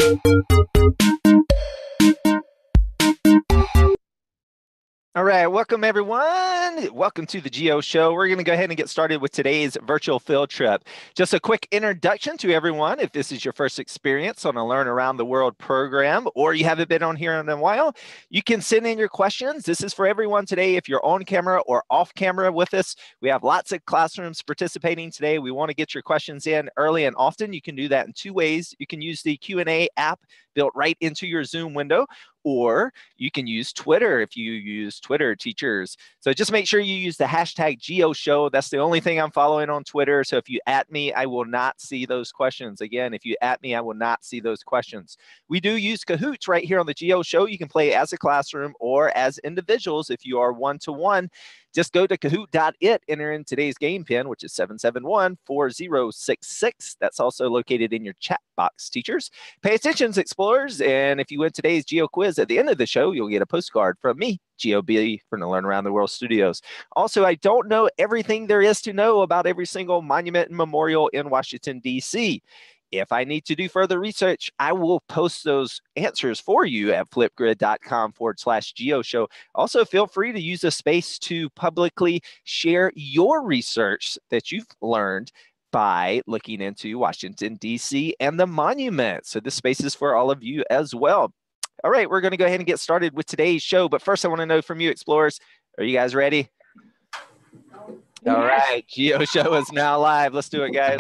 All right, welcome everyone. Welcome to the Geo Show. We're going to go ahead and get started with today's virtual field trip. Just a quick introduction to everyone. If this is your first experience on a Learn Around the World program, or you haven't been on here in a while, you can send in your questions. This is for everyone today. If you're on camera or off camera with us, we have lots of classrooms participating today. We want to get your questions in early and often. You can do that in two ways. You can use the Q&A app built right into your Zoom window, or you can use Twitter if you use Twitter, teachers. So just make sure you use the hashtag GeoShow. That's the only thing I'm following on Twitter. So if you @ me, I will not see those questions. Again, if you @ me, I will not see those questions. We do use Kahoots right here on the Geo Show. You can play as a classroom or as individuals if you are one-to-one. Just go to kahoot.it, enter in today's game pin, which is 771-4066. That's also located in your chat box, teachers. Pay attention, explorers, and if you win today's Geo quiz at the end of the show, you'll get a postcard from me, GeoB, from the Learn Around the World Studios. Also, I don't know everything there is to know about every single monument and memorial in Washington, D.C. If I need to do further research, I will post those answers for you at flipgrid.com/GeoShow. Also, feel free to use a space to publicly share your research that you've learned by looking into Washington, D.C. and the monuments. So this space is for all of you as well. All right, we're going to go ahead and get started with today's show. But first, I want to know from you, explorers, are you guys ready? Yes. All right, Geo Show is now live. Let's do it, guys.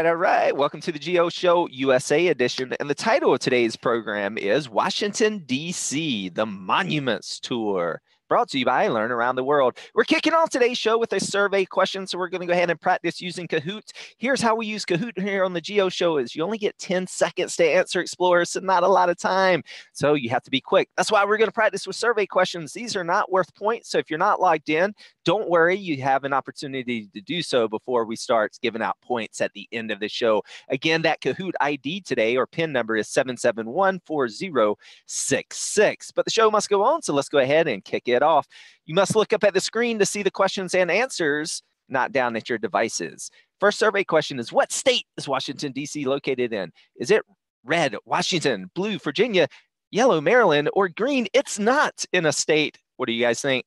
All right. Welcome to the Geo Show USA edition. And the title of today's program is Washington, D.C., the Monuments Tour. Brought to you by Learn Around the World. We're kicking off today's show with a survey question, so we're going to go ahead and practice using Kahoot. Here's how we use Kahoot here on the Geo Show is you only get 10 seconds to answer, explorers, so not a lot of time. So you have to be quick. That's why we're going to practice with survey questions. These are not worth points, so if you're not logged in, don't worry. You have an opportunity to do so before we start giving out points at the end of the show. Again, that Kahoot ID today, or PIN number, is 771-4066. But the show must go on, so let's go ahead and kick it off. You must look up at the screen to see the questions and answers, not down at your devices. First survey question is, what state is Washington, D.C. located in? Is it red, Washington, blue, Virginia, yellow, Maryland, or green? It's not in a state. What do you guys think?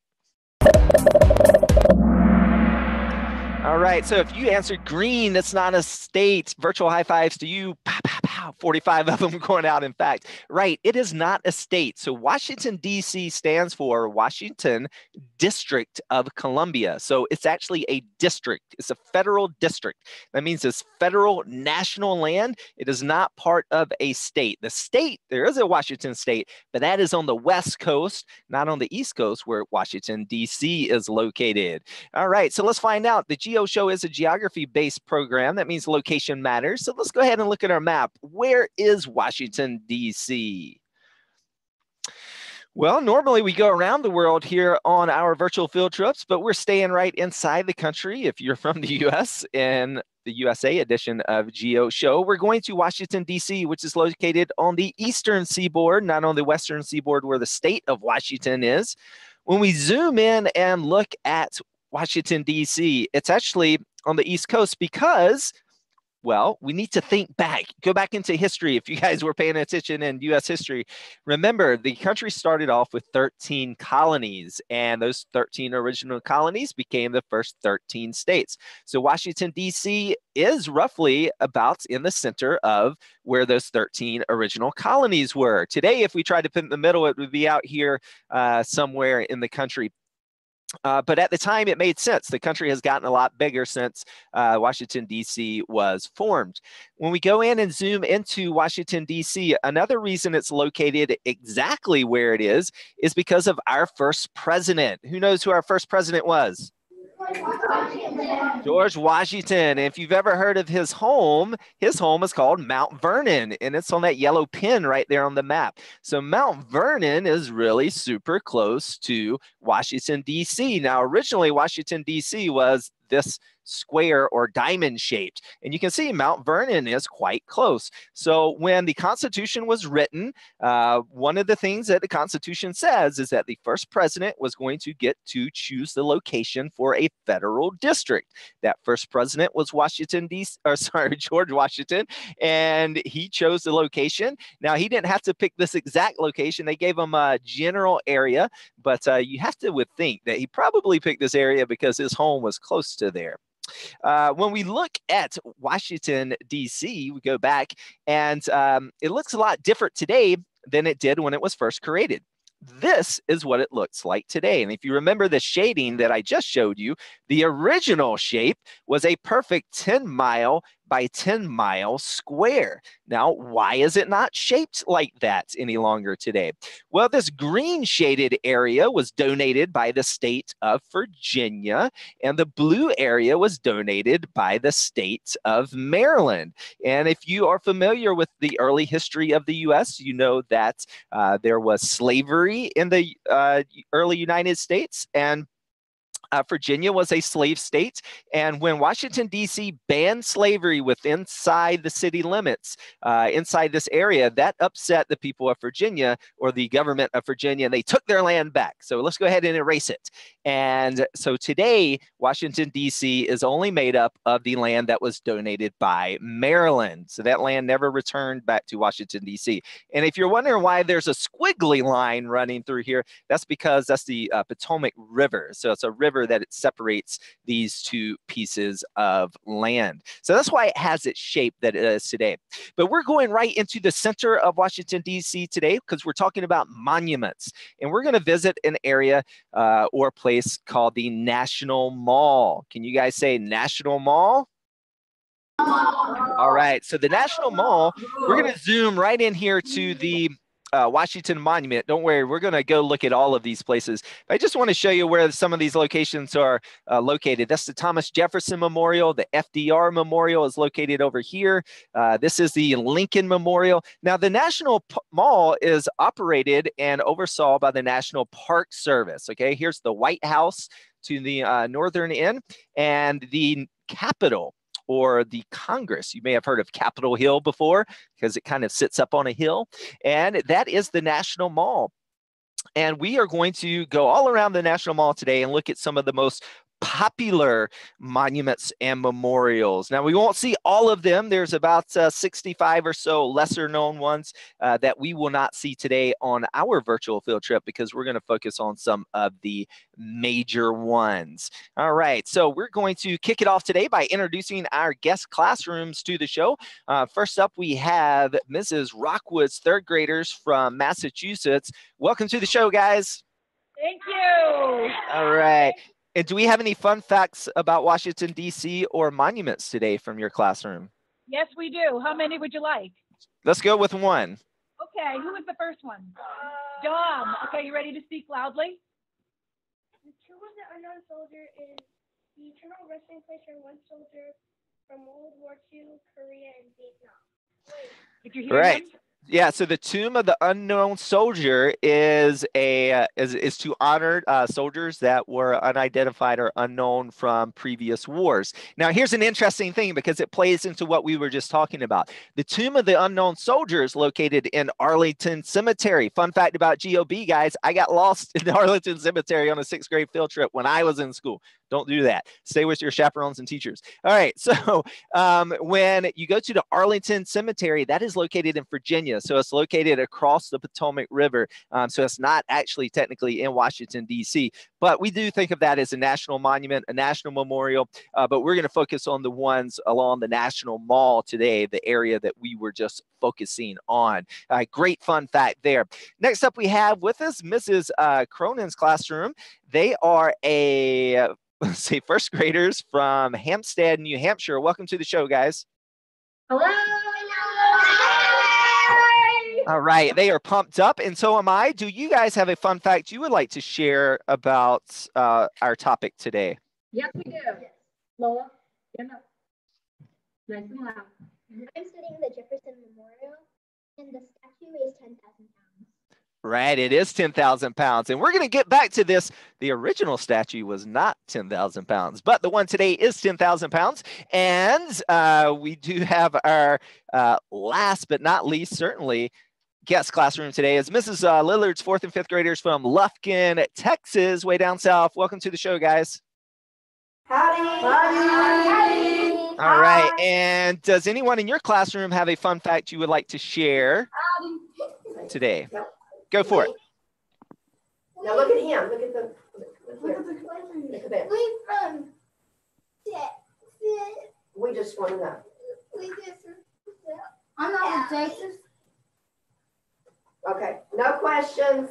All right, so if you answered green, it's not a state. Virtual high fives to you. Pow, pow, pow. 45 of them going out, in fact. Right, it is not a state. So Washington, D.C. stands for Washington District of Columbia. So it's actually a district. It's a federal district. That means it's federal national land. It is not part of a state. The state, there is a Washington state, but that is on the West Coast, not on the East Coast where Washington, D.C. is located. All right, so let's find out. The Geo Show is a geography-based program. That means location matters. So let's go ahead and look at our map. Where is Washington, D.C.? Well, normally we go around the world here on our virtual field trips, but we're staying right inside the country. If you're from the U.S. in the USA edition of Geo Show, we're going to Washington, D.C., which is located on the eastern seaboard, not on the western seaboard where the state of Washington is. When we zoom in and look at Washington, D.C., it's actually on the East Coast because, well, we need to think back, go back into history. If you guys were paying attention in U.S. history, remember the country started off with 13 colonies, and those 13 original colonies became the first 13 states. So Washington, D.C. is roughly about in the center of where those 13 original colonies were. Today, if we tried to put it in the middle, it would be out here somewhere in the country. But at the time, it made sense. The country has gotten a lot bigger since Washington, D.C. was formed. When we go in and zoom into Washington, D.C., another reason it's located exactly where it is because of our first president. Who knows who our first president was? George Washington. If you've ever heard of his home is called Mount Vernon, and it's on that yellow pin right there on the map. So Mount Vernon is really super close to Washington, D.C. Now, originally, Washington, D.C. was this square or diamond shaped. And you can see Mount Vernon is quite close. So when the Constitution was written, one of the things that the Constitution says is that the first president was going to get to choose the location for a federal district. That first president was George Washington, and he chose the location. Now, he didn't have to pick this exact location. They gave him a general area, but you have to would think that he probably picked this area because his home was close to there. When we look at Washington, D.C., we go back and it looks a lot different today than it did when it was first created. This is what it looks like today. And if you remember the shading that I just showed you, the original shape was a perfect 10-mile by 10-mile square. Now, why is it not shaped like that any longer today? Well, this green shaded area was donated by the state of Virginia, and the blue area was donated by the state of Maryland. And if you are familiar with the early history of the U.S., you know that there was slavery in the early United States, and Virginia was a slave state, and when Washington, D.C. banned slavery inside the city limits, inside this area, that upset the people of Virginia, or the government of Virginia, and they took their land back. So let's go ahead and erase it. And so today, Washington, D.C. is only made up of the land that was donated by Maryland. So that land never returned back to Washington, D.C. And if you're wondering why there's a squiggly line running through here, that's because that's the Potomac River. So it's a river that it separates these two pieces of land. So that's why it has its shape that it is today. But we're going right into the center of Washington, D.C. today because we're talking about monuments. And we're going to visit an area or place called the National Mall. Can you guys say National Mall? All right. So the National Mall, we're going to zoom right in here to the Washington Monument. Don't worry, we're going to go look at all of these places. I just want to show you where some of these locations are located. That's the Thomas Jefferson Memorial. The FDR Memorial is located over here. This is the Lincoln Memorial. Now, the National Mall is operated and oversaw by the National Park Service. Okay, here's the White House to the northern end, and the Capitol, or the Congress. You may have heard of Capitol Hill before because it kind of sits up on a hill. And that is the National Mall. And we are going to go all around the National Mall today and look at some of the most popular monuments and memorials. Now, we won't see all of them. There's about 65 or so lesser known ones that we will not see today on our virtual field trip because we're going to focus on some of the major ones. All right, so we're going to kick it off today by introducing our guest classrooms to the show. First up, we have Mrs. Rockwood's third graders from Massachusetts. Welcome to the show, guys. Thank you. All right. And do we have any fun facts about Washington, D.C. or monuments today from your classroom? Yes, we do. How many would you like? Let's go with one. Okay, who was the first one? Dom. Okay, you ready to speak loudly? The Tomb of the Unknown Soldier is the eternal resting place for one soldier from World War II, Korea, and Vietnam. Did you hear him? Yeah, so the Tomb of the Unknown Soldier is to honor soldiers that were unidentified or unknown from previous wars. Now, here's an interesting thing because it plays into what we were just talking about. The Tomb of the Unknown Soldier is located in Arlington Cemetery. Fun fact about GOB, guys, I got lost in the Arlington Cemetery on a 6th grade field trip when I was in school. Don't do that. Stay with your chaperones and teachers. All right, so when you go to the Arlington Cemetery, that is located in Virginia. So it's located across the Potomac River. So it's not actually technically in Washington, D.C. But we do think of that as a national monument, a national memorial. But we're going to focus on the ones along the National Mall today, the area that we were just focusing on. Great fun fact there. Next up, we have with us Mrs. Cronin's classroom. They are first graders from Hampstead, New Hampshire. Welcome to the show, guys. Hello. All right, they are pumped up, and so am I. Do you guys have a fun fact you would like to share about our topic today? Yes, we do. Lola, stand up. Nice and loud. I'm studying the Jefferson Memorial, and the statue weighs 10,000 pounds. Right, it is 10,000 pounds. And we're going to get back to this. The original statue was not 10,000 pounds, but the one today is 10,000 pounds. And we do have our last but not least, certainly, guest classroom today is Mrs. Lillard's 4th and 5th graders from Lufkin, Texas, way down south. Welcome to the show, guys. Howdy. Howdy. All right. And does anyone in your classroom have a fun fact you would like to share today? Yep. Go for it. Now look at him. Look at the. Look at that. We from Texas. We just want to know. I'm not from Texas. Okay. No questions.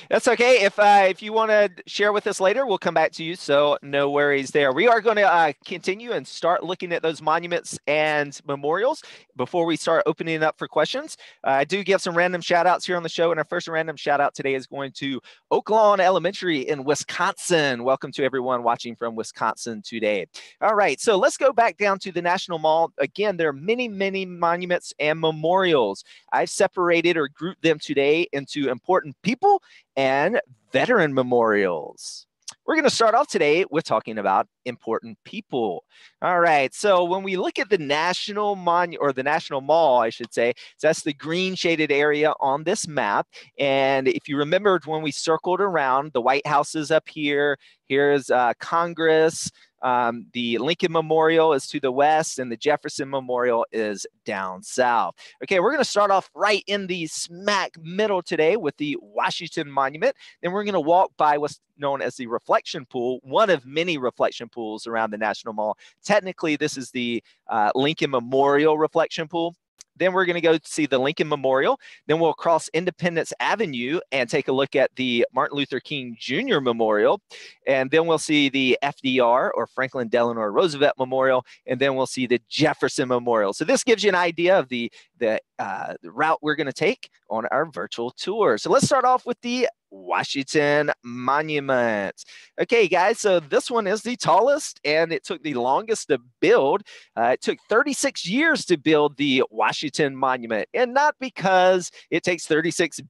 That's okay. If you want to share with us later, we'll come back to you. So no worries there. We are going to continue and start looking at those monuments and memorials before we start opening it up for questions. I do give some random shout outs here on the show. And our first random shout out today is going to Oak Lawn Elementary in Wisconsin. Welcome to everyone watching from Wisconsin today. All right. So let's go back down to the National Mall. Again, there are many, many monuments and memorials. I've separated or grouped them today into important people and veteran memorials. We're going to start off today with talking about important people. All right. So when we look at the National the National Mall, I should say, so that's the green shaded area on this map. And if you remembered when we circled around, the White House is up here. Here's Congress. The Lincoln Memorial is to the west, and the Jefferson Memorial is down south. Okay, we're going to start off right in the smack middle today with the Washington Monument. Then we're going to walk by what's known as the reflection pool, one of many reflection pools around the National Mall. Technically, this is the Lincoln Memorial reflection pool. Then we're going to go see the Lincoln Memorial. Then we'll cross Independence Avenue and take a look at the Martin Luther King Jr. Memorial. And then we'll see the FDR or Franklin Delano Roosevelt Memorial. And then we'll see the Jefferson Memorial. So this gives you an idea of the route we're going to take on our virtual tour. So let's start off with the Washington Monument. Okay, guys, so this one is the tallest and it took the longest to build. It took 36 years to build the Washington Monument, and not because it takes 36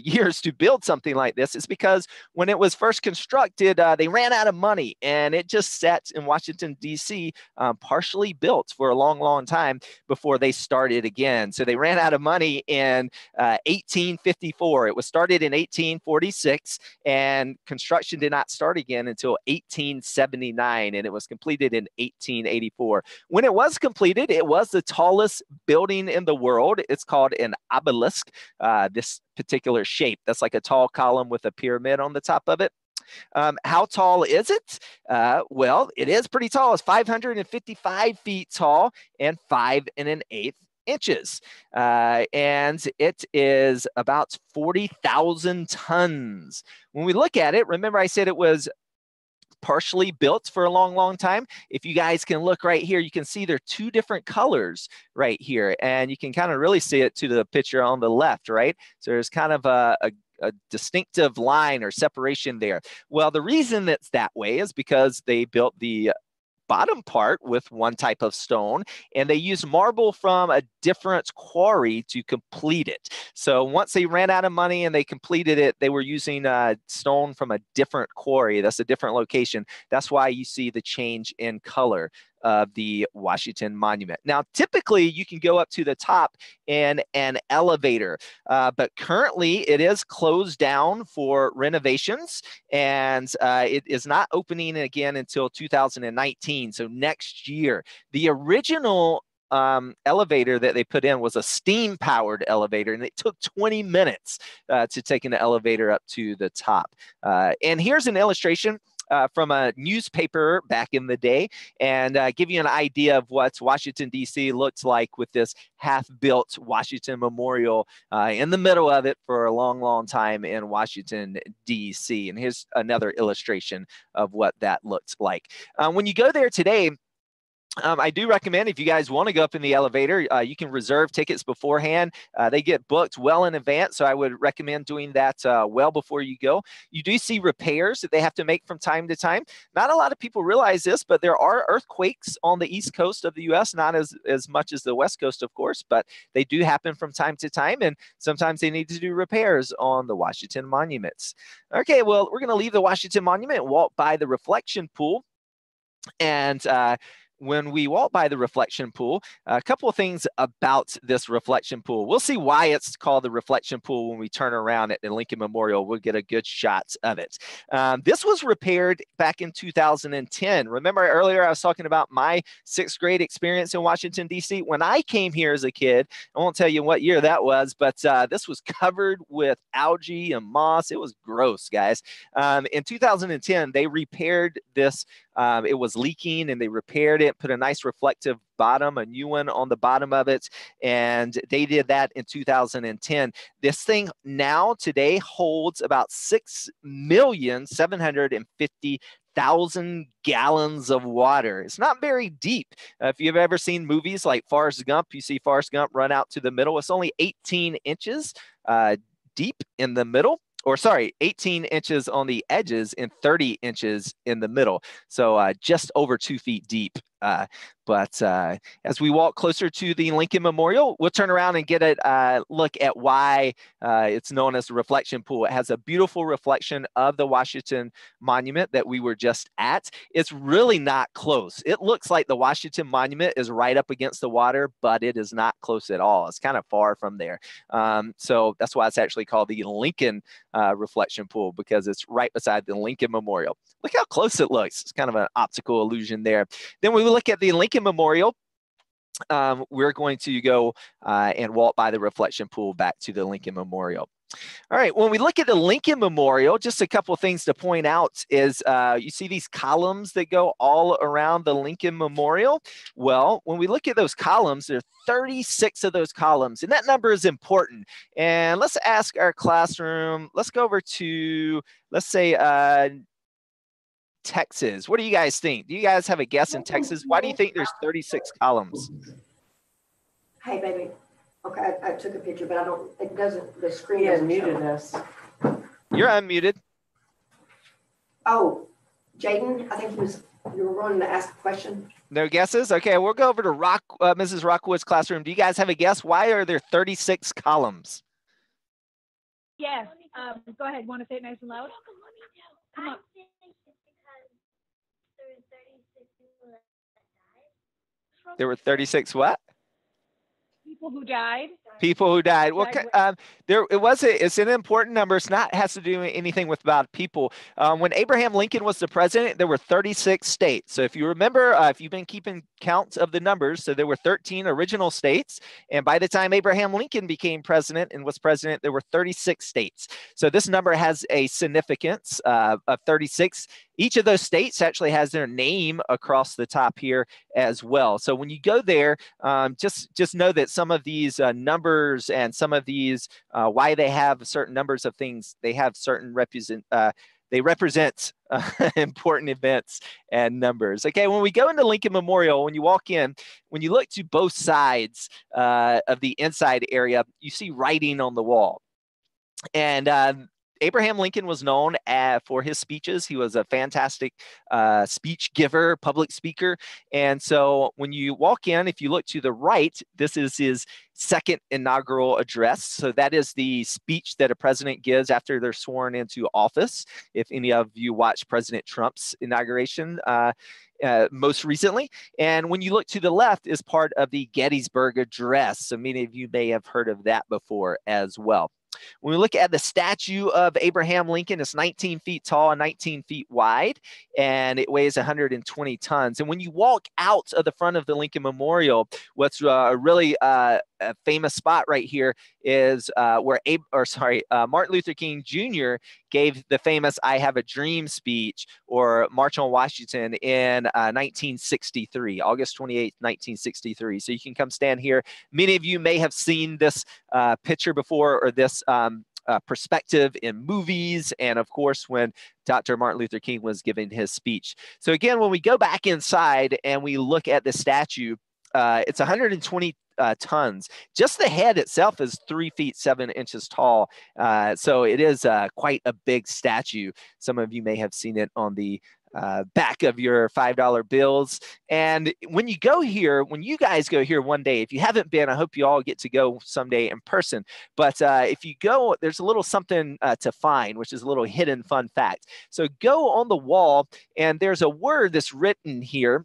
years to build something like this. It's because when it was first constructed, they ran out of money, and it just sat in Washington, D.C., partially built for a long, long time before they started again. So they ran out of money in 1854. It was started in 1846, and construction did not start again until 1879, and it was completed in 1884. When it was completed, it was the tallest building in the world. It's called an obelisk. This particular shape. That's like a tall column with a pyramid on the top of it. How tall is it? Well, it is pretty tall. It's 555 feet tall and 5 1/8 inches. And it is about 40,000 tons. When we look at it, remember I said it was partially built for a long, long time. If you guys can look right here, you can see there are two different colors right here. And you can kind of really see it to the picture on the left, right? So there's kind of a distinctive line or separation there. Well, the reason that's that way is because they built the bottom part with one type of stone, and they used marble from a different quarry to complete it. So once they ran out of money and they completed it, they were using stone from a different quarry. That's a different location. That's why you see the change in color of the Washington Monument. Now, typically you can go up to the top in an elevator, but currently it is closed down for renovations, and it is not opening again until 2019, so next year. The original elevator that they put in was a steam-powered elevator, and it took 20 minutes to take an elevator up to the top. And here's an illustration from a newspaper back in the day, and give you an idea of what Washington, D.C. looks like with this half-built Washington Memorial in the middle of it for a long, long time in Washington, D.C. And here's another illustration of what that looks like. When you go there today, I do recommend if you guys want to go up in the elevator, you can reserve tickets beforehand. They get booked well in advance, so I would recommend doing that well before you go. You do see repairs that they have to make from time to time. Not a lot of people realize this, but there are earthquakes on the east coast of the U.S., not as much as the west coast, of course, but they do happen from time to time, and sometimes they need to do repairs on the Washington monuments. Okay, well, we're going to leave the Washington Monument and walk by the reflection pool. And when we walk by the reflection pool, a couple of things about this reflection pool. We'll see why it's called the reflection pool when we turn around at the Lincoln Memorial. We'll get a good shot of it. This was repaired back in 2010. Remember earlier I was talking about my 6th grade experience in Washington, D.C.? When I came here as a kid, I won't tell you what year that was, but this was covered with algae and moss. It was gross, guys. In 2010, they repaired this. It was leaking, and they repaired it, put a nice reflective bottom, a new one on the bottom of it, and they did that in 2010. This thing now today holds about 6,750,000 gallons of water. It's not very deep. If you've ever seen movies like Forrest Gump, you see Forrest Gump run out to the middle. It's only 18 inches deep in the middle. Or sorry, 18 inches on the edges and 30 inches in the middle. So just over 2 feet deep. But as we walk closer to the Lincoln Memorial, we'll turn around and get a look at why it's known as the reflection pool. It has a beautiful reflection of the Washington Monument that we were just at. It's really not close. It looks like the Washington Monument is right up against the water, but it is not close at all. It's kind of far from there. So that's why it's actually called the Lincoln reflection pool, because it's right beside the Lincoln Memorial. Look how close it looks. It's kind of an optical illusion there. Then we look at the Lincoln Memorial. We're going to go and walk by the reflection pool back to the Lincoln Memorial. All right, when we look at the Lincoln Memorial, just a couple of things to point out is you see these columns that go all around the Lincoln Memorial. Well, when we look at those columns, there are 36 of those columns, and that number is important. And let's ask our classroom, let's go over to, let's say, Texas. What do you guys think? Do you guys have a guess in Texas? Why do you think there's 36 columns? Hey, baby. Okay, I took a picture, but it doesn't, the screen He doesn't show. unmuted us. You're unmuted. Oh, Jaden, I think you were wanting to ask a question. No guesses? Okay, we'll go over to Mrs. Rockwood's classroom. Do you guys have a guess? Why are there 36 columns? Yes. Go ahead. Want to say it nice and loud? Come on. There were 36 what? People who died. People who died. Well, it's an important number. It's not has to do anything with about people. When Abraham Lincoln was the president, there were 36 states. So if you remember, if you've been keeping count of the numbers, so there were 13 original states. And by the time Abraham Lincoln became president and was president, there were 36 states. So this number has a significance of 36. Each of those states actually has their name across the top here as well. So when you go there, just know that some of these numbers and some of these, why they have certain numbers of things, they have certain they represent important events and numbers. Okay, when we go into Lincoln Memorial, when you walk in, when you look to both sides of the inside area, you see writing on the wall. And Abraham Lincoln was known for his speeches. He was a fantastic speech giver, public speaker. And so when you walk in, if you look to the right, this is his second inaugural address. So that is the speech that a president gives after they're sworn into office. If any of you watched President Trump's inauguration most recently. And when you look to the left is part of the Gettysburg Address. So many of you may have heard of that before as well. When we look at the statue of Abraham Lincoln, it's 19 feet tall and 19 feet wide, and it weighs 120 tons. And when you walk out of the front of the Lincoln Memorial, what's really a famous spot right here is where Martin Luther King Jr. gave the famous "I Have a Dream" speech or March on Washington in 1963, August 28th, 1963. So you can come stand here. Many of you may have seen this picture before or this perspective in movies, and of course when Dr. Martin Luther King was giving his speech. So again, when we go back inside and we look at the statue, it's 120 tons. Just the head itself is 3 feet 7 inches tall. So it is quite a big statue. Some of you may have seen it on the back of your $5 bills. And when you go here, when you guys go here one day, if you haven't been, I hope you all get to go someday in person. But if you go, there's a little something to find, which is a little hidden fun fact. So go on the wall, and there's a word that's written here.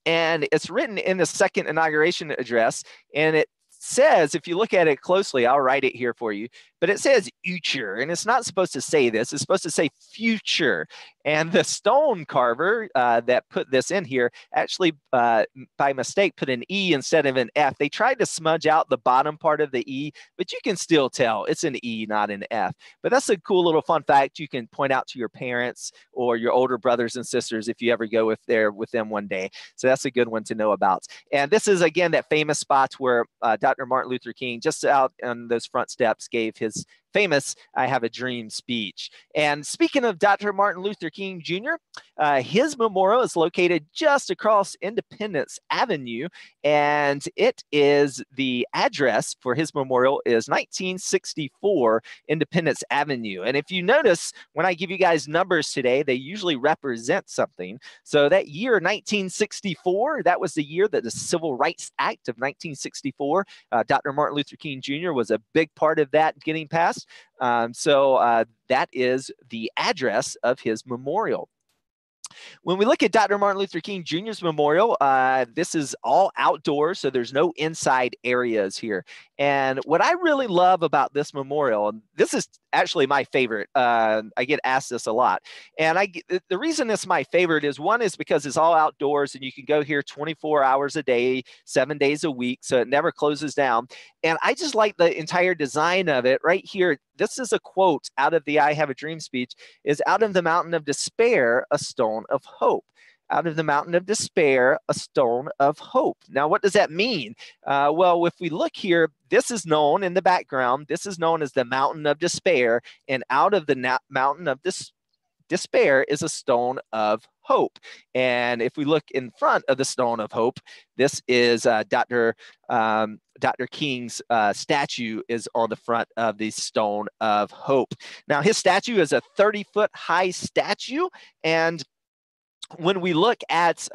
And it's written in the second inauguration address. And it says, if you look at it closely, I'll write it here for you, but it says future, and it's not supposed to say this. It's supposed to say future. And the stone carver that put this in here actually, by mistake, put an E instead of an F. They tried to smudge out the bottom part of the E, but you can still tell it's an E, not an F. But that's a cool little fun fact you can point out to your parents or your older brothers and sisters if you ever go with them one day. So that's a good one to know about. And this is, again, that famous spot where Dr. Martin Luther King, just out on those front steps, gave his famous "I Have a Dream" speech. And speaking of Dr. Martin Luther King Jr., his memorial is located just across Independence Avenue, and it is, the address for his memorial is 1964 Independence Avenue. And if you notice, when I give you guys numbers today, they usually represent something. So that year, 1964, that was the year that the Civil Rights Act of 1964, Dr. Martin Luther King Jr. was a big part of that getting passed. So that is the address of his memorial. When we look at Dr. Martin Luther King Jr.'s memorial, this is all outdoors, so there's no inside areas here. And what I really love about this memorial, and this is actually my favorite, I get asked this a lot, and the reason it's my favorite is, one is because it's all outdoors and you can go here 24 hours a day, 7 days a week, so it never closes down. And I just like the entire design of it. Right here, this is a quote out of the "I Have a Dream" speech, is "Out of the mountain of despair, a stone of hope." Out of the mountain of despair, a stone of hope. Now, what does that mean? Well, if we look here, this is known in the background, this is known as the mountain of despair, and out of the mountain of despair is a stone of hope. And if we look in front of the stone of hope, this is Dr. King's statue is on the front of the stone of hope. Now, his statue is a 30-foot high statue, and when we look at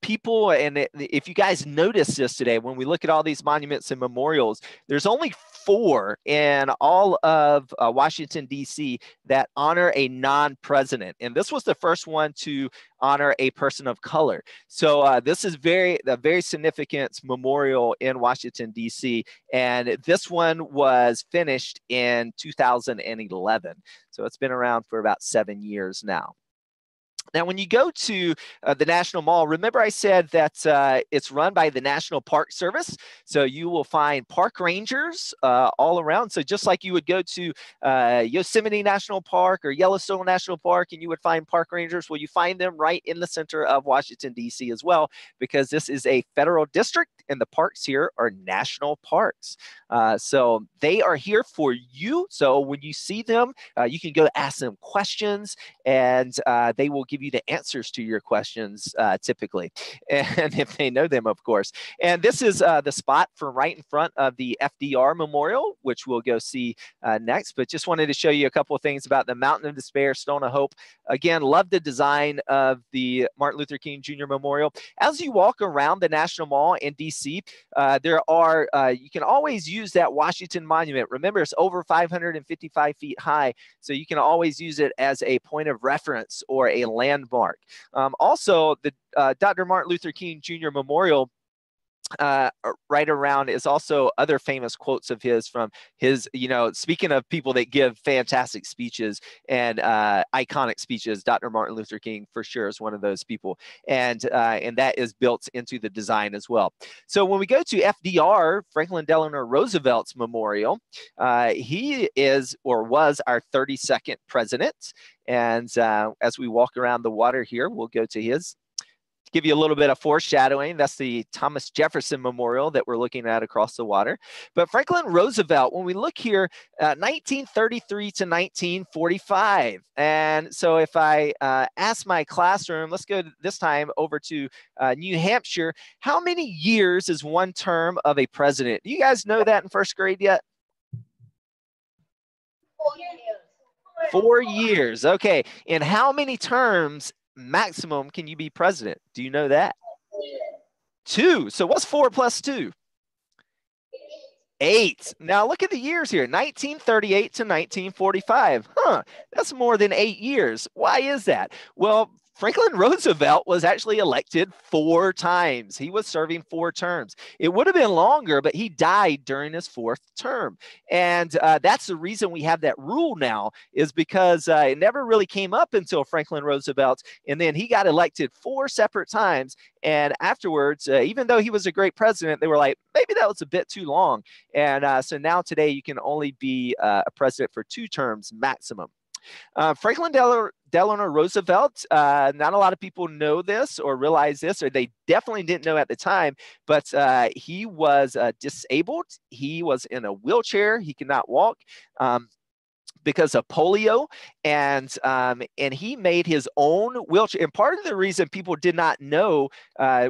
people, and if you guys notice this today, when we look at all these monuments and memorials, there's only 4 in all of Washington, D.C. that honor a non-president. And this was the first one to honor a person of color. So this is a very significant memorial in Washington, D.C. And this one was finished in 2011. So it's been around for about 7 years now. Now, when you go to the National Mall, remember I said that it's run by the National Park Service. So you will find park rangers all around. So just like you would go to Yosemite National Park or Yellowstone National Park and you would find park rangers, well, you find them right in the center of Washington, D.C. as well, because this is a federal district and the parks here are national parks. So they are here for you. So when you see them, you can go ask them questions, and they will give you the answers to your questions typically, and if they know them, of course. And this is the spot for right in front of the FDR Memorial, which we'll go see next. But just wanted to show you a couple of things about the Mountain of Despair, Stone of Hope. Again, love the design of the Martin Luther King Jr. Memorial. As you walk around the National Mall in DC, there are, you can always use that Washington Monument. Remember, it's over 555 feet high, so you can always use it as a point of reference or a landmark. Also, the Dr. Martin Luther King Jr. Memorial right around is also other famous quotes of his from his, speaking of people that give fantastic speeches and iconic speeches, Dr. Martin Luther King for sure is one of those people. And that is built into the design as well. So when we go to FDR, Franklin Delano Roosevelt's memorial, he is or was our 32nd president. And as we walk around the water here, we'll go to his. give you a little bit of foreshadowing, that's the Thomas Jefferson Memorial that we're looking at across the water. But Franklin Roosevelt, when we look here, 1933 to 1945. And so if I ask my classroom, let's go this time over to New Hampshire, how many years is one term of a president? Do you guys know that in first grade yet? 4 years. Okay. And how many terms maximum can you be president? Do you know that? 2. So what's 4 plus 2? 8. Now look at the years here, 1938 to 1945. That's more than 8 years. Why is that? Well, Franklin Roosevelt was actually elected 4 times. He was serving 4 terms. It would have been longer, but he died during his 4th term. And that's the reason we have that rule now, is because it never really came up until Franklin Roosevelt. And then he got elected 4 separate times. And afterwards, even though he was a great president, they were like, maybe that was a bit too long. And so now today you can only be a president for 2 terms maximum. Franklin Delano Roosevelt, not a lot of people know this or realize this, or they definitely didn't know at the time, but he was disabled. He was in a wheelchair. He could not walk. Because of polio, and he made his own wheelchair. And part of the reason people did not know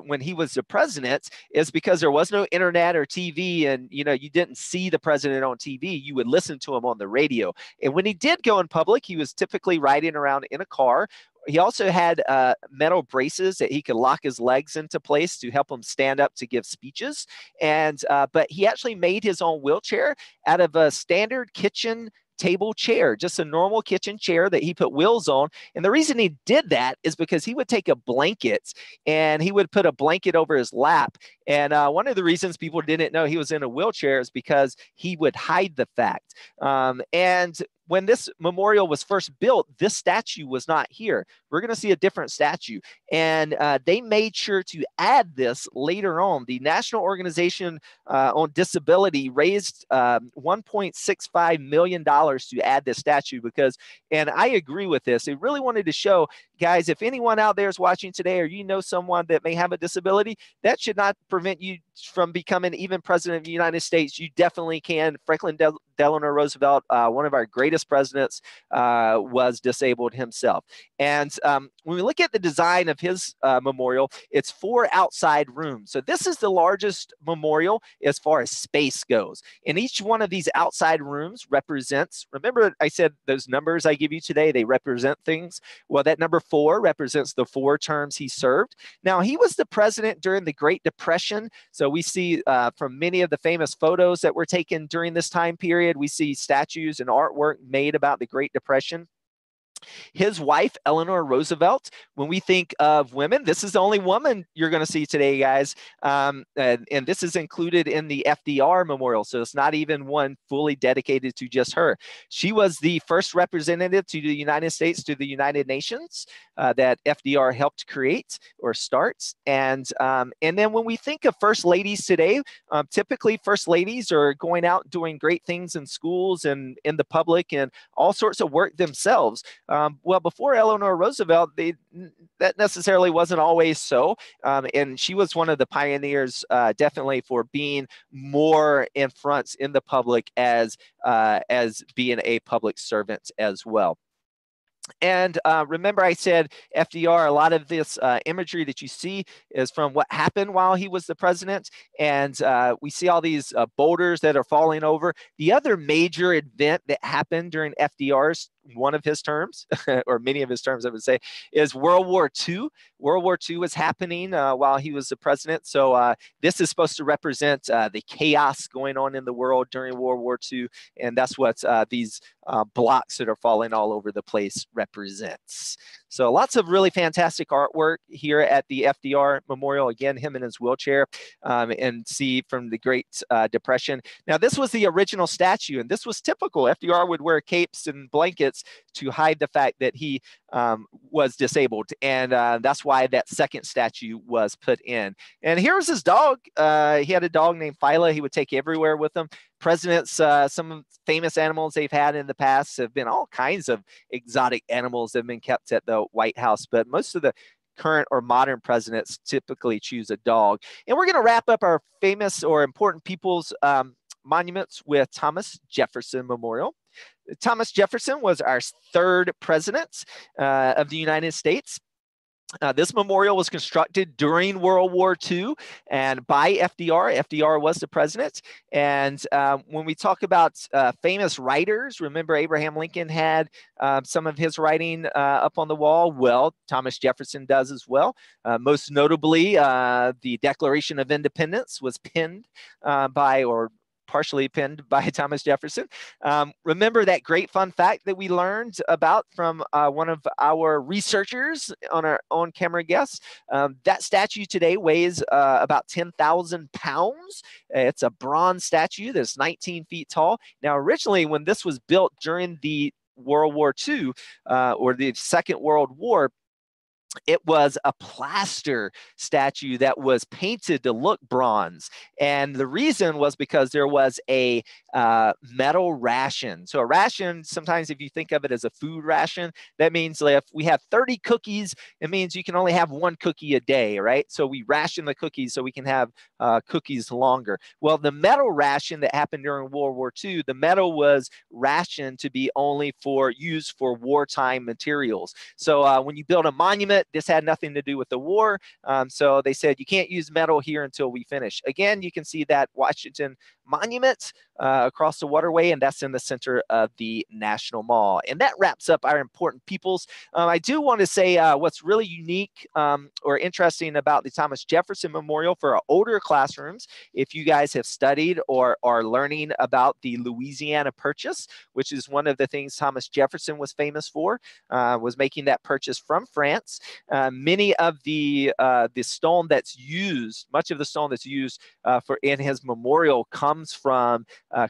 when he was the president is because there was no internet or TV, and you didn't see the president on TV. You would listen to him on the radio. And when he did go in public, he was typically riding around in a car. He also had metal braces that he could lock his legs into place to help him stand up to give speeches. And but he actually made his own wheelchair out of a standard kitchen table chair, just a normal kitchen chair that he put wheels on. And the reason he did that is because he would take a blanket and he would put a blanket over his lap. And one of the reasons people didn't know he was in a wheelchair is because he would hide the fact. And when this memorial was first built, this statue was not here. We're going to see a different statue. And they made sure to add this later on. The National Organization on Disability raised $1.65 million to add this statue because, and I agree with this, they really wanted to show, guys, if anyone out there is watching today or you know someone that may have a disability, that should not prevent you from becoming even president of the United States. You definitely can. Franklin Delano Roosevelt, one of our greatest presidents, was disabled himself. And when we look at the design of his memorial, it's 4 outside rooms. So this is the largest memorial as far as space goes. And each one of these outside rooms represents, remember I said those numbers I give you today, they represent things. Well, that number 4 represents the 4 terms he served. Now, he was the president during the Great Depression. So we see from many of the famous photos that were taken during this time period, we see statues and artwork made about the Great Depression. His wife, Eleanor Roosevelt, when we think of women, this is the only woman you're going to see today, guys. And this is included in the FDR Memorial. So it's not even one fully dedicated to just her. She was the first representative to the United States to the United Nations that FDR helped create or start. And then when we think of first ladies today, typically first ladies are going out doing great things in schools and in the public and all sorts of work themselves. Well, before Eleanor Roosevelt, that necessarily wasn't always so. And she was one of the pioneers, definitely, for being more in front in the public as being a public servant as well. And remember I said FDR, a lot of this imagery that you see is from what happened while he was the president. And we see all these boulders that are falling over. The other major event that happened during FDR's one of his terms, or many of his terms, I would say, is World War II. World War II was happening while he was the president. So this is supposed to represent the chaos going on in the world during World War II. And that's what these blocks that are falling all over the place represents. So lots of really fantastic artwork here at the FDR Memorial. Again, him in his wheelchair, and see from the Great Depression. Now, this was the original statue, and this was typical. FDR would wear capes and blankets to hide the fact that he was disabled. And that's why that second statue was put in. And here's his dog. He had a dog named Phyla. He would take everywhere with him. Presidents, some famous animals they've had in the past have been all kinds of exotic animals that have been kept at the White House. But most of the current or modern presidents typically choose a dog. And we're going to wrap up our famous or important people's monuments with Thomas Jefferson Memorial. Thomas Jefferson was our third president of the United States. This memorial was constructed during World War II and by FDR. FDR was the president. And when we talk about famous writers, remember Abraham Lincoln had some of his writing up on the wall. Well, Thomas Jefferson does as well. Most notably, the Declaration of Independence was penned by, or partially penned by, Thomas Jefferson. Remember that great fun fact that we learned about from one of our researchers on our on-camera guests? That statue today weighs about 10,000 pounds. It's a bronze statue that's 19 feet tall. Now, originally, when this was built during the World War II or the Second World War, it was a plaster statue that was painted to look bronze. And the reason was because there was a metal ration. So a ration, sometimes if you think of it as a food ration, that means if we have 30 cookies, it means you can only have one cookie a day, right? So we ration the cookies so we can have cookies longer. Well, the metal ration that happened during World War II, the metal was rationed to be only used for wartime materials. So when you build a monument, this had nothing to do with the war. So they said, you can't use metal here until we finish. Again, you can see that Washington Monument across the waterway, and that's in the center of the National Mall. And that wraps up our important peoples. I do want to say what's really unique or interesting about the Thomas Jefferson Memorial for our older classrooms, if you guys have studied or are learning about the Louisiana Purchase, which is one of the things Thomas Jefferson was famous for, was making that purchase from France. Many of the stone that's used, much of the stone that's used for in his memorial comes from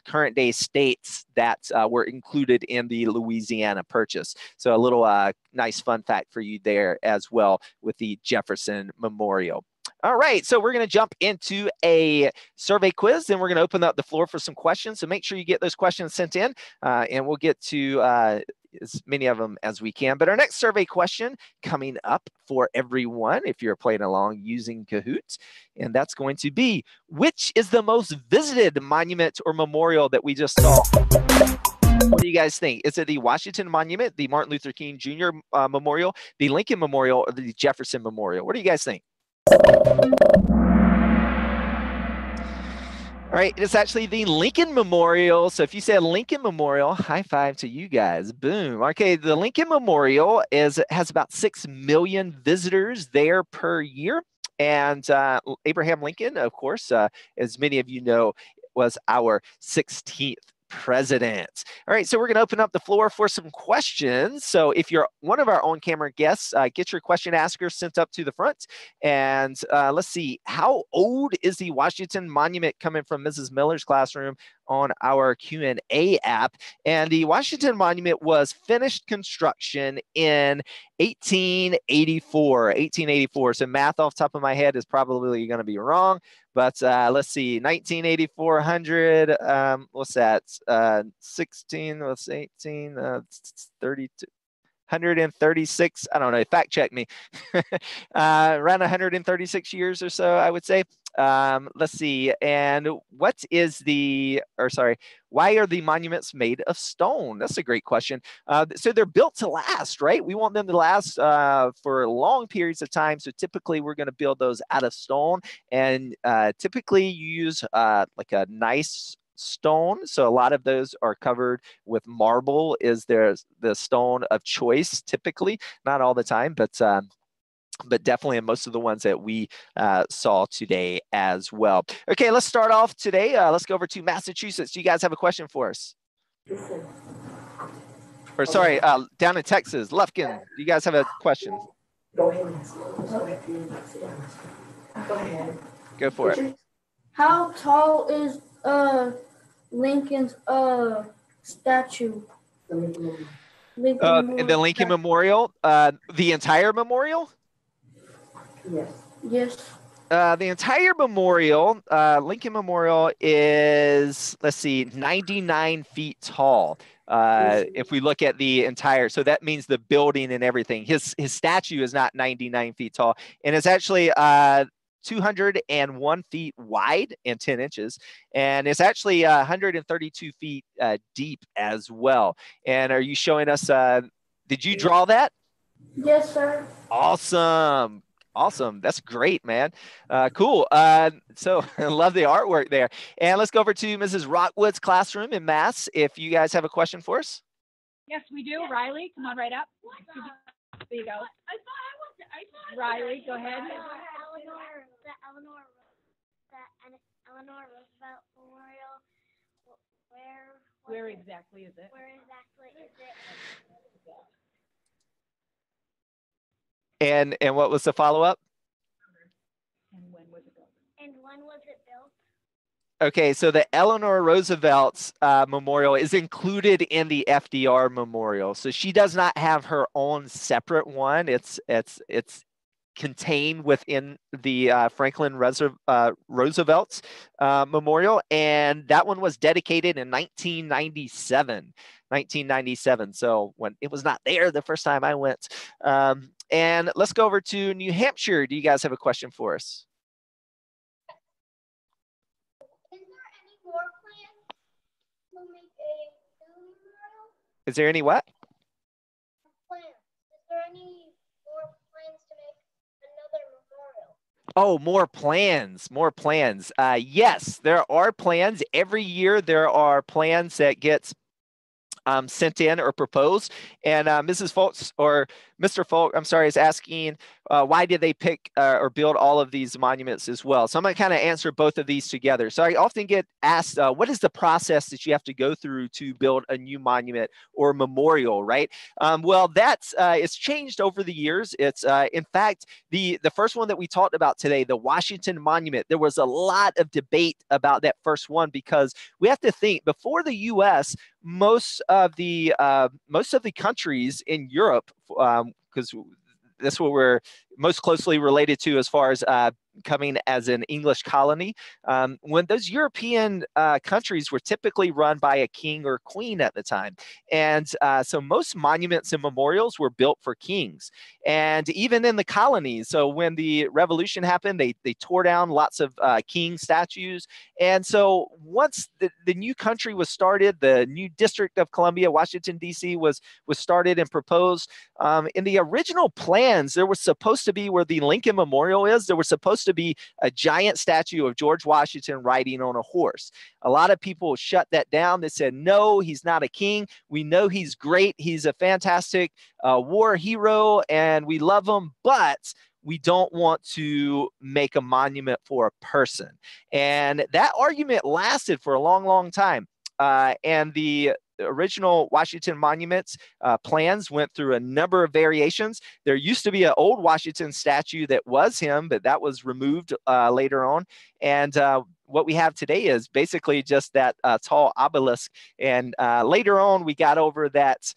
current day states that were included in the Louisiana Purchase. So a little nice fun fact for you there as well with the Jefferson Memorial. All right, so we're going to jump into a survey quiz, then we're going to open up the floor for some questions. So make sure you get those questions sent in, and we'll get to as many of them as we can. But our next survey question coming up for everyone, if you're playing along using Kahoot, and that's going to be, which is the most visited monument or memorial that we just saw? What do you guys think? Is it the Washington Monument, the Martin Luther King Jr. Memorial, the Lincoln Memorial, or the Jefferson Memorial? What do you guys think? All right, it's actually the Lincoln Memorial. So if you said Lincoln Memorial, high five to you guys. Boom. Okay, the Lincoln Memorial has about 6 million visitors there per year. And Abraham Lincoln, of course, as many of you know, was our 16th president. All right, so we're going to open up the floor for some questions. So if you're one of our on-camera guests, get your question asker sent up to the front. And let's see, how old is the Washington Monument, coming from Mrs. Miller's classroom on our Q&A app? And the Washington Monument was finished construction in 1884. 1884. So math off the top of my head is probably going to be wrong. But let's see, 1984, what's that? 16, what's 18, 32. 136, I don't know, fact check me. Around 136 years or so, I would say. Let's see, and what is the, or sorry, why are the monuments made of stone? That's a great question. So they're built to last, right? We want them to last for long periods of time. So typically we're going to build those out of stone, and typically you use like a nice stone. So a lot of those are covered with marble, is there the stone of choice, typically, not all the time, but definitely in most of the ones that we saw today as well. Okay, let's start off today. Let's go over to Massachusetts. Do you guys have a question for us? Or sorry, down in Texas, Lufkin, do you guys have a question? Go ahead. Go ahead. Go for it. How tall is Lincoln's statue? In the Lincoln Memorial, the entire memorial? Yes. Yes. The entire memorial, Lincoln Memorial, is, let's see, 99 feet tall. If we look at the entire, so that means the building and everything. His statue is not 99 feet tall, and it's actually 201 feet wide and 10 inches, and it's actually 132 feet deep as well. And are you showing us? Did you draw that? Yes, sir. Awesome. Awesome. That's great, man. Cool. So I love the artwork there. And let's go over to Mrs. Rockwood's classroom in Mass. If you guys have a question for us. Yes, we do. Riley, come on right up. There you go. Riley, go ahead. Eleanor Roosevelt Memorial. Where exactly is it? And what was the follow-up? And when was it built? Okay, so the Eleanor Roosevelt's memorial is included in the FDR memorial. So she does not have her own separate one. It's contained within the Franklin Roosevelt's memorial, and that one was dedicated in 1997. 1997. So when it was not there the first time I went. And let's go over to New Hampshire. Do you guys have a question for us? Is there any more plans to make a new memorial? Is there any what? Plans. Is there any more plans to make another memorial? Oh, more plans, more plans. Yes, there are plans. Every year there are plans that get sent in or proposed. And Mrs. Folks or Mr. Folk, I'm sorry, is asking why did they pick or build all of these monuments as well? So I'm going to kind of answer both of these together. So I often get asked, what is the process that you have to go through to build a new monument or memorial, right? Well, that's it's changed over the years. It's in fact, the first one that we talked about today, the Washington Monument, there was a lot of debate about that first one because we have to think before the U.S., most of the countries in Europe, because that's what we're most closely related to as far as coming as an English colony. When those European countries were typically run by a king or queen at the time. And so most monuments and memorials were built for kings. And even in the colonies, so when the revolution happened, they tore down lots of king statues. And so once the new country was started, the new District of Columbia, Washington, D.C. was started and proposed. In the original plans, there was supposed to be where the Lincoln Memorial is, there was supposed to be a giant statue of George Washington riding on a horse. A lot of people shut that down. They said, no, he's not a king. We know he's great. He's a fantastic war hero and we love him, but we don't want to make a monument for a person. And that argument lasted for a long, long time. And the original Washington monuments plans went through a number of variations. There used to be an old Washington statue that was him, but that was removed later on. And what we have today is basically just that tall obelisk. And later on, we got over that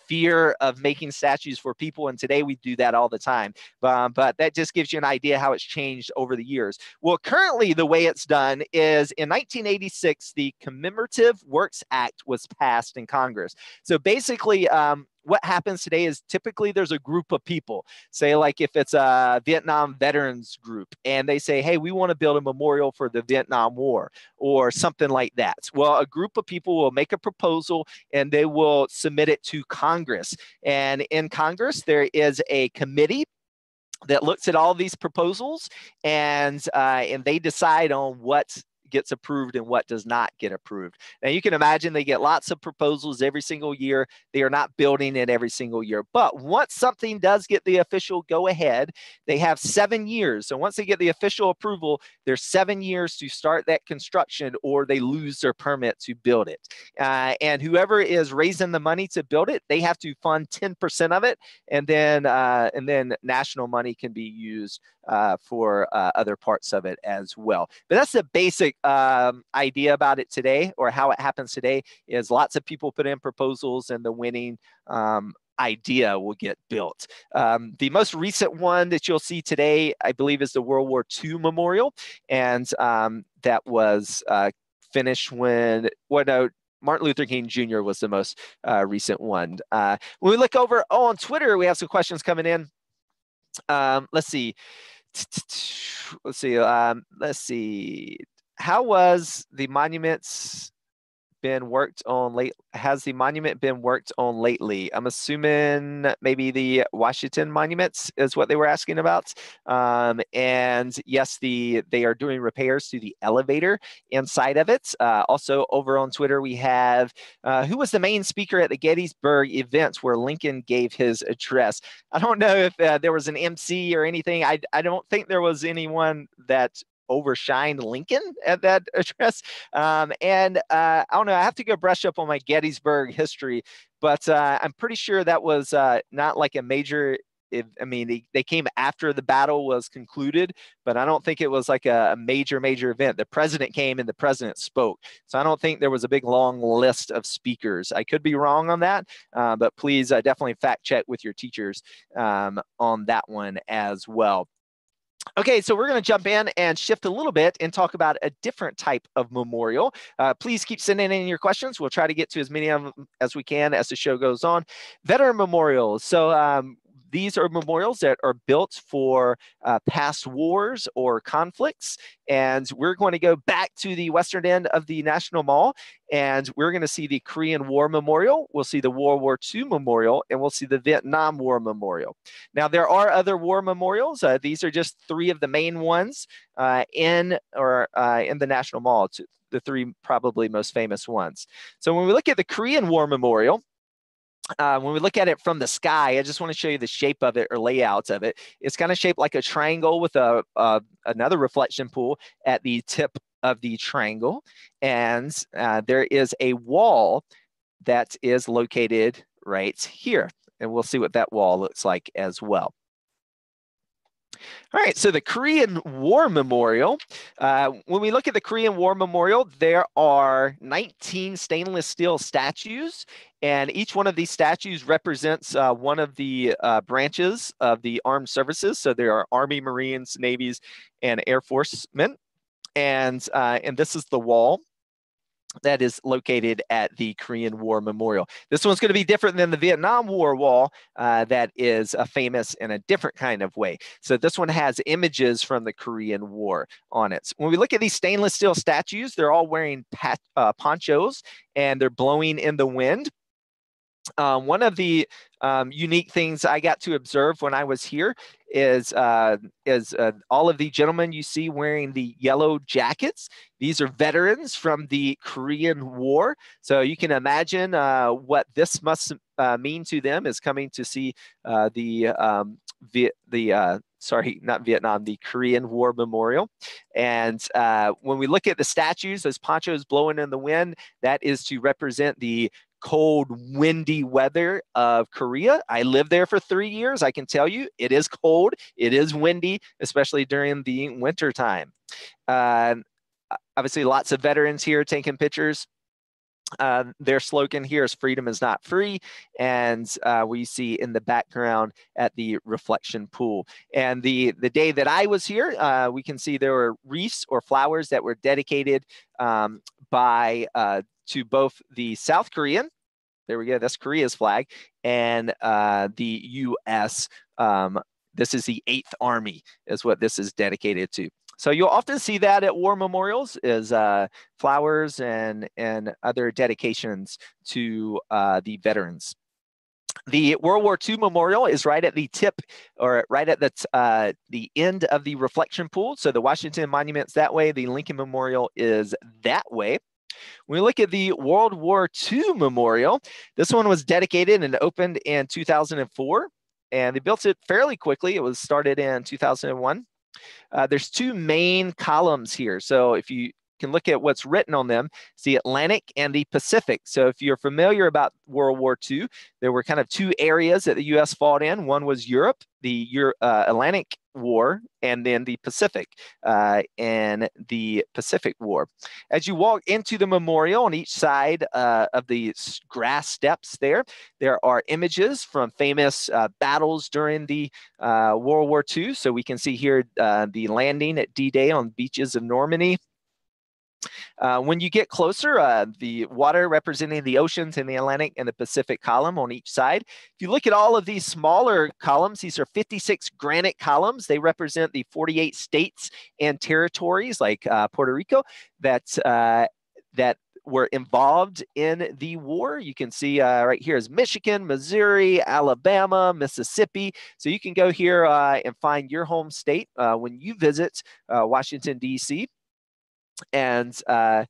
fear of making statues for people. And today we do that all the time. But that just gives you an idea how it's changed over the years. Well, currently the way it's done is in 1986, the Commemorative Works Act was passed in Congress. So basically, what happens today is typically there's a group of people, say like if it's a Vietnam veterans group and they say, hey, we want to build a memorial for the Vietnam War or something like that. Well, a group of people will make a proposal and they will submit it to Congress. And in Congress, there is a committee that looks at all these proposals and they decide on what gets approved and what does not get approved. Now you can imagine they get lots of proposals every single year. They are not building it every single year. But once something does get the official go ahead, they have 7 years. So once they get the official approval, there's 7 years to start that construction or they lose their permit to build it. And whoever is raising the money to build it, they have to fund 10% of it. And then national money can be used for other parts of it as well. But that's the basic idea about it today, or how it happens today, is lots of people put in proposals and the winning idea will get built. The most recent one that you'll see today, I believe, is the World War II Memorial, and that was finished when, well, no, Martin Luther King Jr. was the most recent one. When we look over on Twitter, we have some questions coming in. Let's see. Let's see. How was the monuments been worked on late? Has the monument been worked on lately? I'm assuming maybe the Washington monuments is what they were asking about. And yes, they are doing repairs to the elevator inside of it. Also over on Twitter, we have who was the main speaker at the Gettysburg event where Lincoln gave his address? I don't know if there was an MC or anything. I don't think there was anyone that overshined Lincoln at that address. And I don't know, I have to go brush up on my Gettysburg history, but I'm pretty sure that was not like a major, I mean, they came after the battle was concluded, but I don't think it was like a major event. The president came and the president spoke. So I don't think there was a big long list of speakers. I could be wrong on that, but please definitely fact check with your teachers on that one as well. Okay, so we're going to jump in and shift a little bit and talk about a different type of memorial. Please keep sending in your questions. We'll try to get to as many of them as we can as the show goes on. Veteran memorials. So these are memorials that are built for past wars or conflicts. And we're going to go back to the western end of the National Mall, and we're going to see the Korean War Memorial. We'll see the World War II Memorial, and we'll see the Vietnam War Memorial. Now, there are other war memorials. These are just three of the main ones in the National Mall, the three probably most famous ones. So when we look at the Korean War Memorial, when we look at it from the sky, I just want to show you the shape of it or layout of it. It's kind of shaped like a triangle with another reflection pool at the tip of the triangle. And there is a wall that is located right here. And we'll see what that wall looks like as well. All right, so the Korean War Memorial, when we look at the Korean War Memorial, there are 19 stainless steel statues, and each one of these statues represents one of the branches of the armed services. So there are Army, Marines, Navies, and Air Force men, and this is the wall that is located at the Korean War Memorial. This one's going to be different than the Vietnam War wall that is famous in a different kind of way. So this one has images from the Korean War on it. When we look at these stainless steel statues, they're all wearing ponchos and they're blowing in the wind. One of the unique things I got to observe when I was here is all of the gentlemen you see wearing the yellow jackets. These are veterans from the Korean War. So you can imagine what this must mean to them is coming to see sorry, not Vietnam, the Korean War Memorial. And when we look at the statues, those ponchos blowing in the wind, that is to represent the cold, windy weather of Korea. I lived there for 3 years. I can tell you it is cold. It is windy, especially during the winter time. Obviously, lots of veterans here taking pictures. Their slogan here is "Freedom is not free," and we see in the background at the reflection pool. And the day that I was here, we can see there were wreaths or flowers that were dedicated to both the South Korean, there we go, that's Korea's flag, and the U.S. This is the 8th Army is what this is dedicated to. So you'll often see that at war memorials is flowers and other dedications to the veterans. The World War II Memorial is right at the tip, or right at the end of the reflection pool. So the Washington Monument's that way. The Lincoln Memorial is that way. When we look at the World War II Memorial, this one was dedicated and opened in 2004, and they built it fairly quickly. It was started in 2001. There's two main columns here. So if you can look at what's written on them. It's the Atlantic and the Pacific. So if you're familiar about World War II, there were kind of two areas that the U.S. fought in. One was Europe, the Atlantic War, and then the Pacific and the Pacific War. As you walk into the memorial on each side of the grass steps there are images from famous battles during the World War II. So we can see here the landing at D-Day on beaches of Normandy. When you get closer, the water representing the oceans in the Atlantic and the Pacific column on each side. If you look at all of these smaller columns, these are 56 granite columns. They represent the 48 states and territories like Puerto Rico that were involved in the war. You can see right here is Michigan, Missouri, Alabama, Mississippi. So you can go here and find your home state when you visit Washington, D.C. And there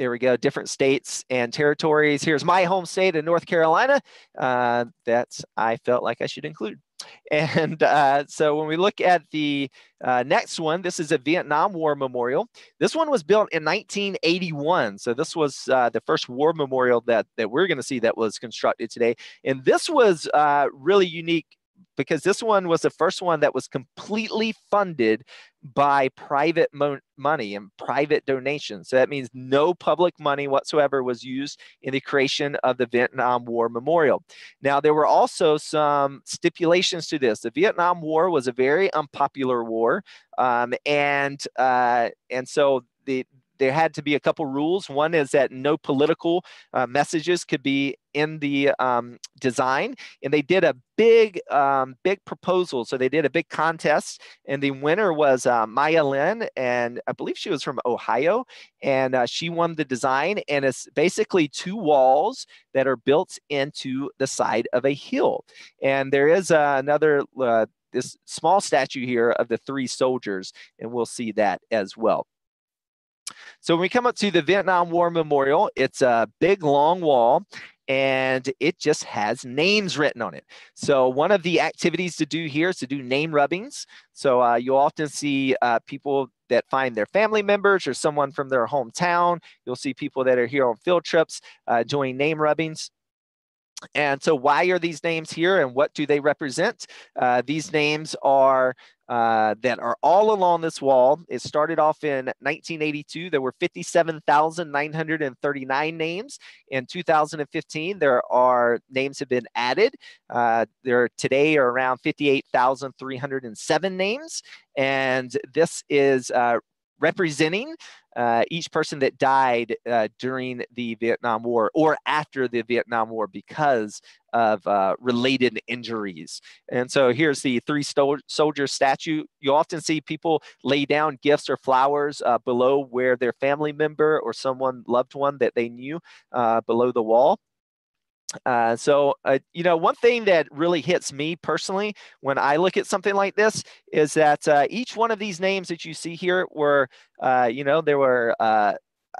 we go, different states and territories. Here's my home state of North Carolina that I felt like I should include. And so when we look at the next one, this is a Vietnam War memorial. This one was built in 1981. So this was the first war memorial that we're going to see that was constructed today. And this was really unique because this one was the first one that was completely funded by private money and private donations. So that means no public money whatsoever was used in the creation of the Vietnam War Memorial. Now, there were also some stipulations to this. The Vietnam War was a very unpopular war, and so there had to be a couple rules. One is that no political messages could be in the design, and they did a big proposal. So they did a big contest, and the winner was Maya Lin, and I believe she was from Ohio, and she won the design. And it's basically two walls that are built into the side of a hill. And there is another this small statue here of the three soldiers, and we'll see that as well. So when we come up to the Vietnam War Memorial, it's a big, long wall, and it just has names written on it. So one of the activities to do here is to do name rubbings. So you'll often see people that find their family members or someone from their hometown. You'll see people that are here on field trips doing name rubbings. And so why are these names here and what do they represent? These names are that are all along this wall. It started off in 1982. There were 57,939 names. In 2015, there are names have been added. There today are around 58,307 names. And this is representing each person that died during the Vietnam War or after the Vietnam War because of related injuries. And so here's the three soldier statue. You often see people lay down gifts or flowers below where their family member or someone loved one that they knew below the wall. You know, one thing that really hits me personally when I look at something like this is that each one of these names that you see here were, you know, there were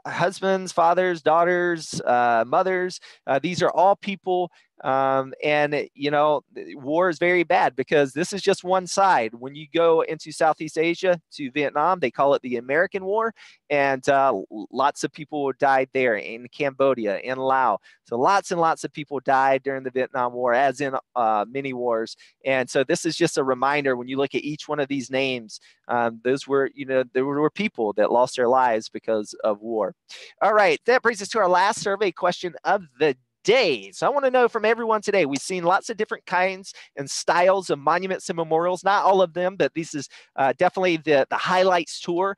husbands, fathers, daughters, mothers. These are all people. And, you know, war is very bad because this is just one side. When you go into Southeast Asia to Vietnam, they call it the American War. And lots of people died there in Cambodia, in Laos. So lots and lots of people died during the Vietnam War, as in many wars. And so this is just a reminder when you look at each one of these names, those were, you know, there were people that lost their lives because of war. All right, that brings us to our last survey question of the day. So I want to know from everyone today, we've seen lots of different kinds and styles of monuments and memorials, not all of them, but this is definitely the highlights tour.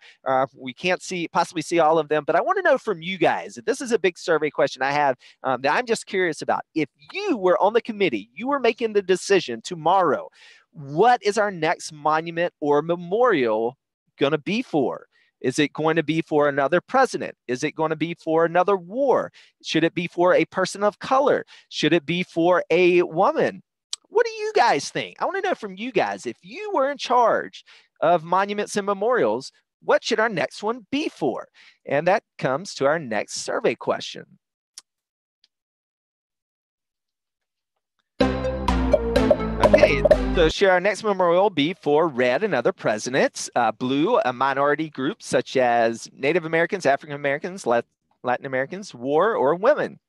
We can't possibly see all of them, but I want to know from you guys. This is a big survey question I have that I'm just curious about. If you were on the committee, you were making the decision tomorrow, what is our next monument or memorial going to be for? Is it going to be for another president? Is it going to be for another war? Should it be for a person of color? Should it be for a woman? What do you guys think? I want to know from you guys, if you were in charge of monuments and memorials, what should our next one be for? And that comes to our next survey question. Okay, so share our next memorial will be for red and other presidents. Blue, a minority group such as Native Americans, African Americans, Latin Americans, war, or women.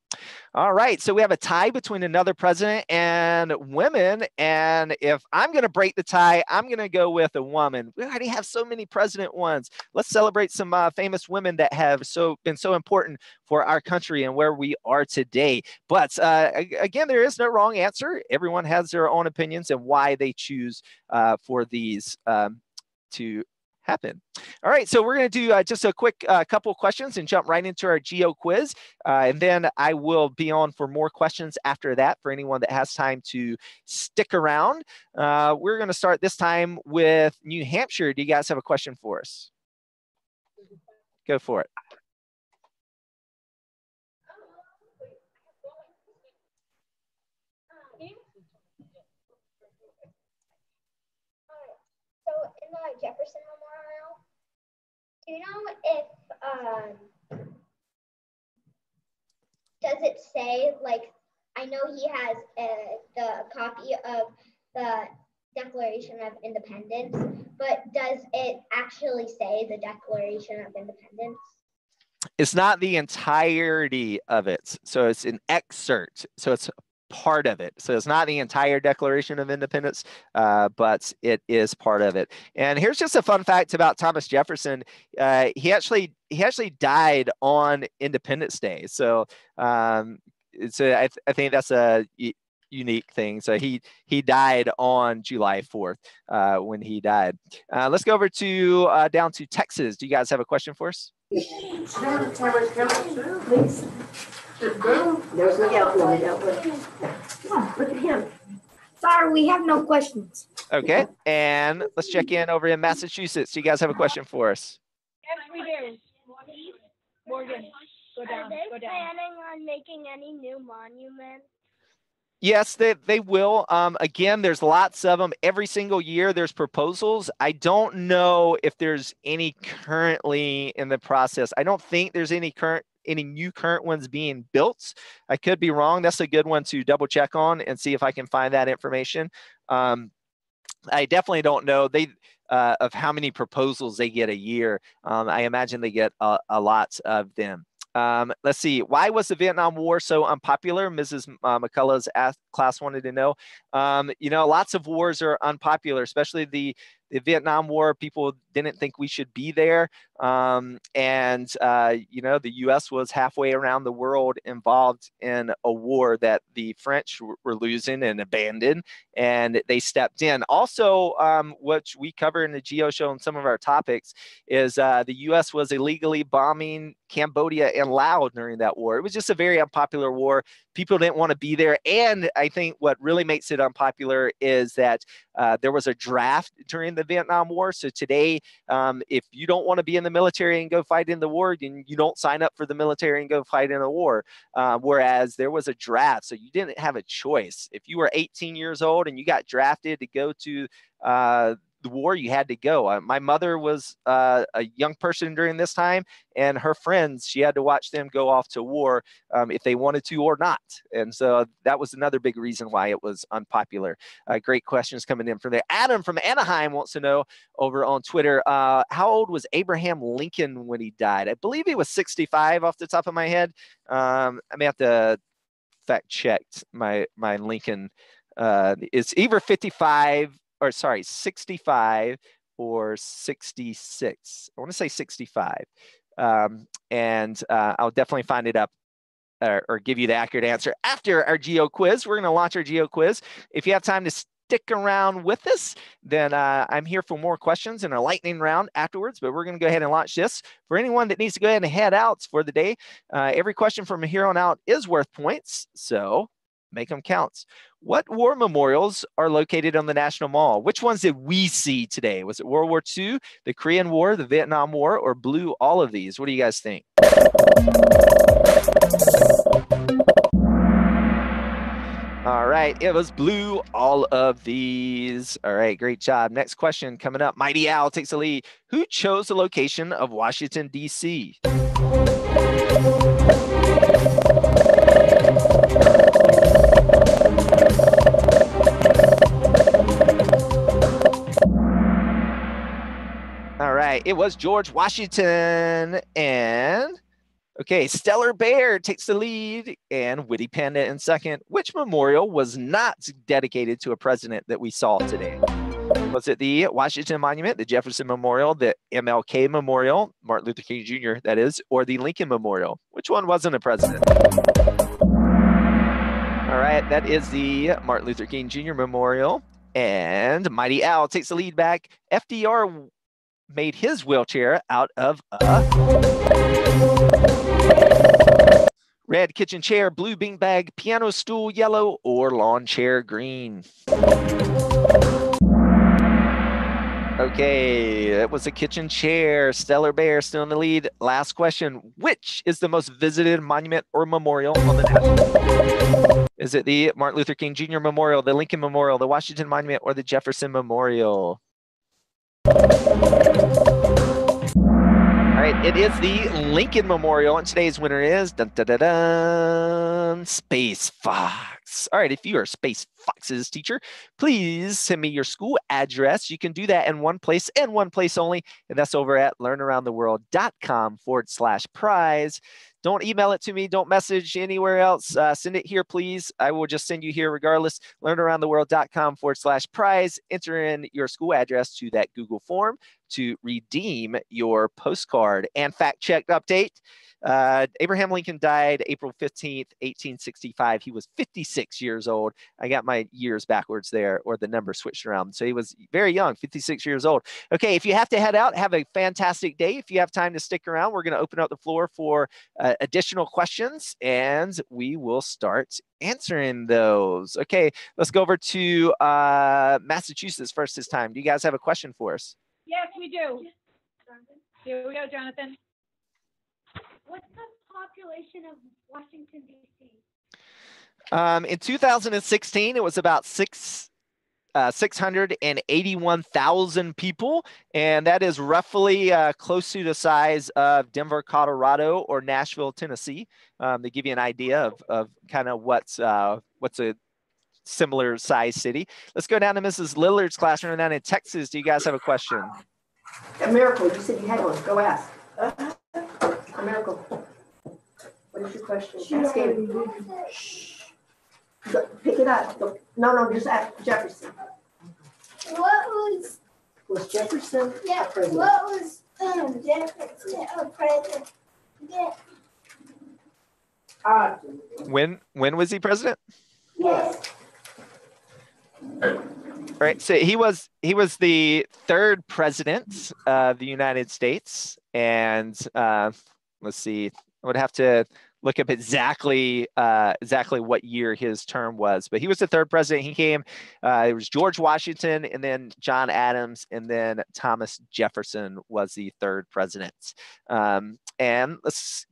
All right, so we have a tie between another president and women. And if I'm going to break the tie, I'm going to go with a woman. We already have so many president ones. Let's celebrate some famous women that have been so important for our country and where we are today. But again, there is no wrong answer. Everyone has their own opinions and why they choose for these to happen. All right, so we're going to do just a quick couple questions and jump right into our Geo quiz. And then I will be on for more questions after that for anyone that has time to stick around. We're going to start this time with New Hampshire. Do you guys have a question for us? Go for it. So in the Jefferson Memorial, do you know if does it say, like, I know he has the copy of the Declaration of Independence, but does it actually say the Declaration of Independence? It's not the entirety of it. So it's an excerpt. So it's part of it. So it's not the entire Declaration of Independence, but it is part of it. And here's just a fun fact about Thomas Jefferson. He actually died on Independence Day. So I think that's a unique thing. So he died on July 4th when he died. Let's go over to down to Texas. Do you guys have a question for us? There's Miguel. Look at him. Sorry, we have no questions. Okay, and let's check in over in Massachusetts. Do you guys have a question for us? Yes, we do. Morgan, go down. Are they planning on making any new monuments? Yes, they will. Again, there's lots of them. Every single year there's proposals. I don't know if there's any currently in the process. I don't think there's any new current ones being built. I could be wrong. That's a good one to double check on and see if I can find that information. I definitely don't know of how many proposals they get a year. I imagine they get a lot of them. Let's see. Why was the Vietnam War so unpopular? Mrs. McCullough's class wanted to know. Lots of wars are unpopular, especially the Vietnam War. People didn't think we should be there. The U.S. was halfway around the world involved in a war that the French were losing and abandoned, and they stepped in. Also, what we cover in the GEOshow and some of our topics is the U.S. was illegally bombing Cambodia and Laos during that war. It was just a very unpopular war. People didn't want to be there. And I think what really makes it unpopular is that there was a draft during the Vietnam War. So today, if you don't want to be in the military and go fight in the war, then you don't sign up for the military and go fight in a war. Whereas there was a draft, so you didn't have a choice. If you were 18 years old and you got drafted to go to the war, you had to go. My mother was a young person during this time, and her friends, she had to watch them go off to war if they wanted to or not. And so that was another big reason why it was unpopular. Great questions coming in from there. Adam from Anaheim wants to know over on Twitter, how old was Abraham Lincoln when he died? I believe he was 65 off the top of my head. I may have to fact check my Lincoln. It's either 65 or 66. I want to say 65. I'll definitely find it up or give you the accurate answer after our Geo quiz. We're going to launch our Geo quiz. If you have time to stick around with us, then I'm here for more questions in a lightning round afterwards, but we're going to go ahead and launch this. For anyone that needs to go ahead and head out for the day, every question from here on out is worth points, so make them count. What war memorials are located on the National Mall? Which ones did we see today? Was it World War II, the Korean War, the Vietnam War, or blue, all of these? What do you guys think? All right, it was blue, all of these. All right, great job. Next question coming up. Mighty Owl takes the lead. Who chose the location of Washington, D.C.? it was George Washington. And okay, Stellar Bear takes the lead and Witty Panda in second. Which memorial was not dedicated to a president that we saw today? Was it the Washington Monument, the Jefferson Memorial, the MLK Memorial, Martin Luther King Jr., that is, or the Lincoln Memorial? Which one wasn't a president? All right, that is the Martin Luther King Jr. Memorial. And Mighty Owl takes the lead back. FDR made his wheelchair out of a red kitchen chair, blue beanbag, piano stool yellow, or lawn chair green. Okay, it was a kitchen chair. Stellar Bear still in the lead. Last question. Which is the most visited monument or memorial on the national? Is it the Martin Luther King Jr. Memorial, the Lincoln Memorial, the Washington Monument, or the Jefferson Memorial? All right, it is the Lincoln Memorial, and today's winner is dun, dun, dun, dun, Space Fox. All right, if you are Space Fox's teacher, please send me your school address. You can do that in one place and one place only, and that's over at learnaroundtheworld.com/prize. Don't email it to me. Don't message anywhere else. Send it here, please. I will just send you here regardless. Learnaroundtheworld.com/prize. Enter in your school address to that Google form to redeem your postcard. And fact check update. Abraham Lincoln died April 15th, 1865. He was 56 years old. I got my years backwards there, or the number switched around. So he was very young, 56 years old. Okay, if you have to head out, have a fantastic day. If you have time to stick around, we're going to open up the floor for additional questions, and we will start answering those. Okay, let's go over to Massachusetts first this time. Do you guys have a question for us? Yes, we do. Here we go, Jonathan. What's the population of Washington, D.C.? In 2016, it was about 681,000 people, and that is roughly close to the size of Denver, Colorado, or Nashville, Tennessee. To give you an idea of kind of what's a similar size city. Let's go down to Mrs. Lillard's classroom down in Texas. Do you guys have a question? A miracle. You said you had one. Go ask. A miracle. What is your question? Ask him. Pick it up. No, just ask Jefferson. What Was Jefferson a president? what was Jefferson a president? When was he president? Yes. All right, so he was the third president of the United States, and let's see, I would have to look up exactly what year his term was, but he was the third president. He came. It was George Washington, and then John Adams, and then Thomas Jefferson was the third president. And let's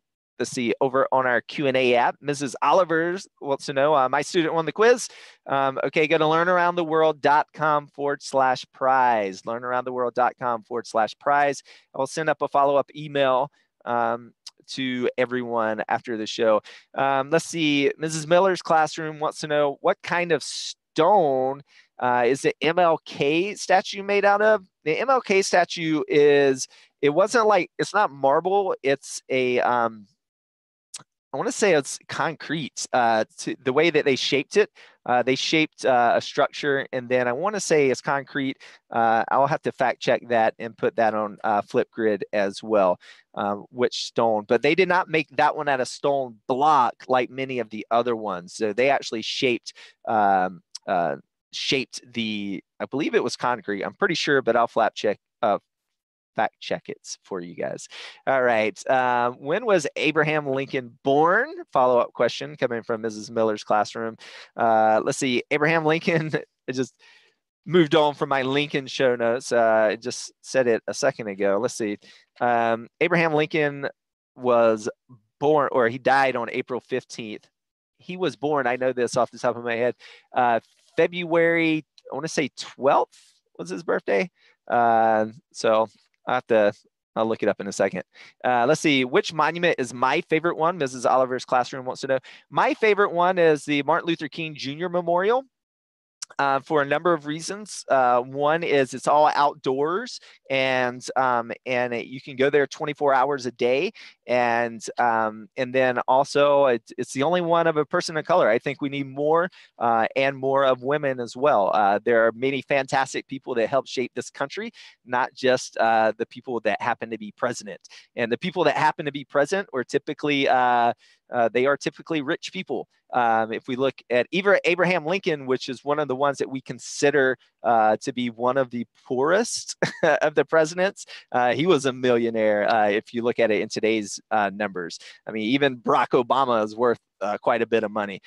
see, over on our Q&A app, Mrs. Olivers wants to know, my student won the quiz. Okay, go to learnaroundtheworld.com/prize, learnaroundtheworld.com/prize. I will send up a follow-up email to everyone after the show. Let's see, Mrs. Miller's classroom wants to know, what kind of stone is the MLK statue made out of? The MLK statue it's not marble, it's a, I want to say it's concrete. To the way that they shaped it, they shaped a structure, and then I want to say it's concrete. I'll have to fact check that and put that on Flipgrid as well, which stone. But they did not make that one out of stone block like many of the other ones. So they actually shaped the, I believe it was concrete. I'm pretty sure, but I'll fact check it for you guys. All right. When was Abraham Lincoln born? Follow-up question coming from Mrs. Miller's classroom. Let's see. Abraham Lincoln, I just moved on from my Lincoln show notes. I just said it a second ago. Let's see. Abraham Lincoln was born, or he died on April 15th. He was born, I know this off the top of my head, February, I want to say 12th was his birthday. So I'll look it up in a second. Let's see, which monument is my favorite one? Mrs. Oliver's classroom wants to know. My favorite one is the Martin Luther King Jr. Memorial. for a number of reasons. One is it's all outdoors, and you can go there 24 hours a day, and then also it's the only one of a person of color. I think we need more and more of women as well. There are many fantastic people that help shape this country, not just the people that happen to be president. And the people that happen to be president are typically they are typically rich people. If we look at Abraham Lincoln, which is one of the ones that we consider to be one of the poorest of the presidents, he was a millionaire if you look at it in today's numbers. I mean, even Barack Obama is worth quite a bit of money.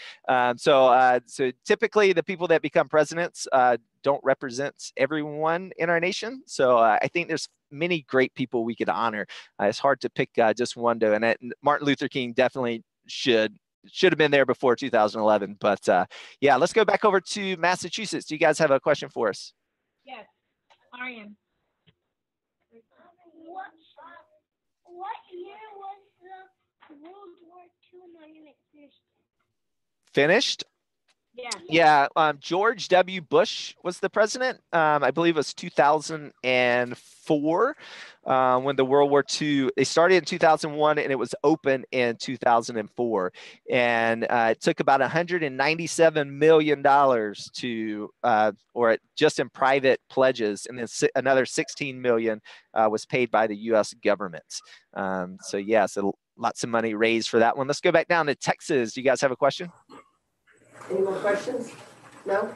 So typically the people that become presidents don't represent everyone in our nation. So I think there's many great people we could honor. It's hard to pick just one, and Martin Luther King definitely should have been there before 2011. But yeah, let's go back over to Massachusetts. Do you guys have a question for us? Yes, Arian. What year was the World War II monument finished? Finished? Yeah. Yeah, George W. Bush was the president. I believe it was 2004 when the World War II, they started in 2001 and it was open in 2004. And it took about $197 million to, or just in private pledges, and then another 16 million was paid by the U.S. government. So yeah, so lots of money raised for that one. Let's go back down to Texas. Do you guys have a question? Any more questions? No?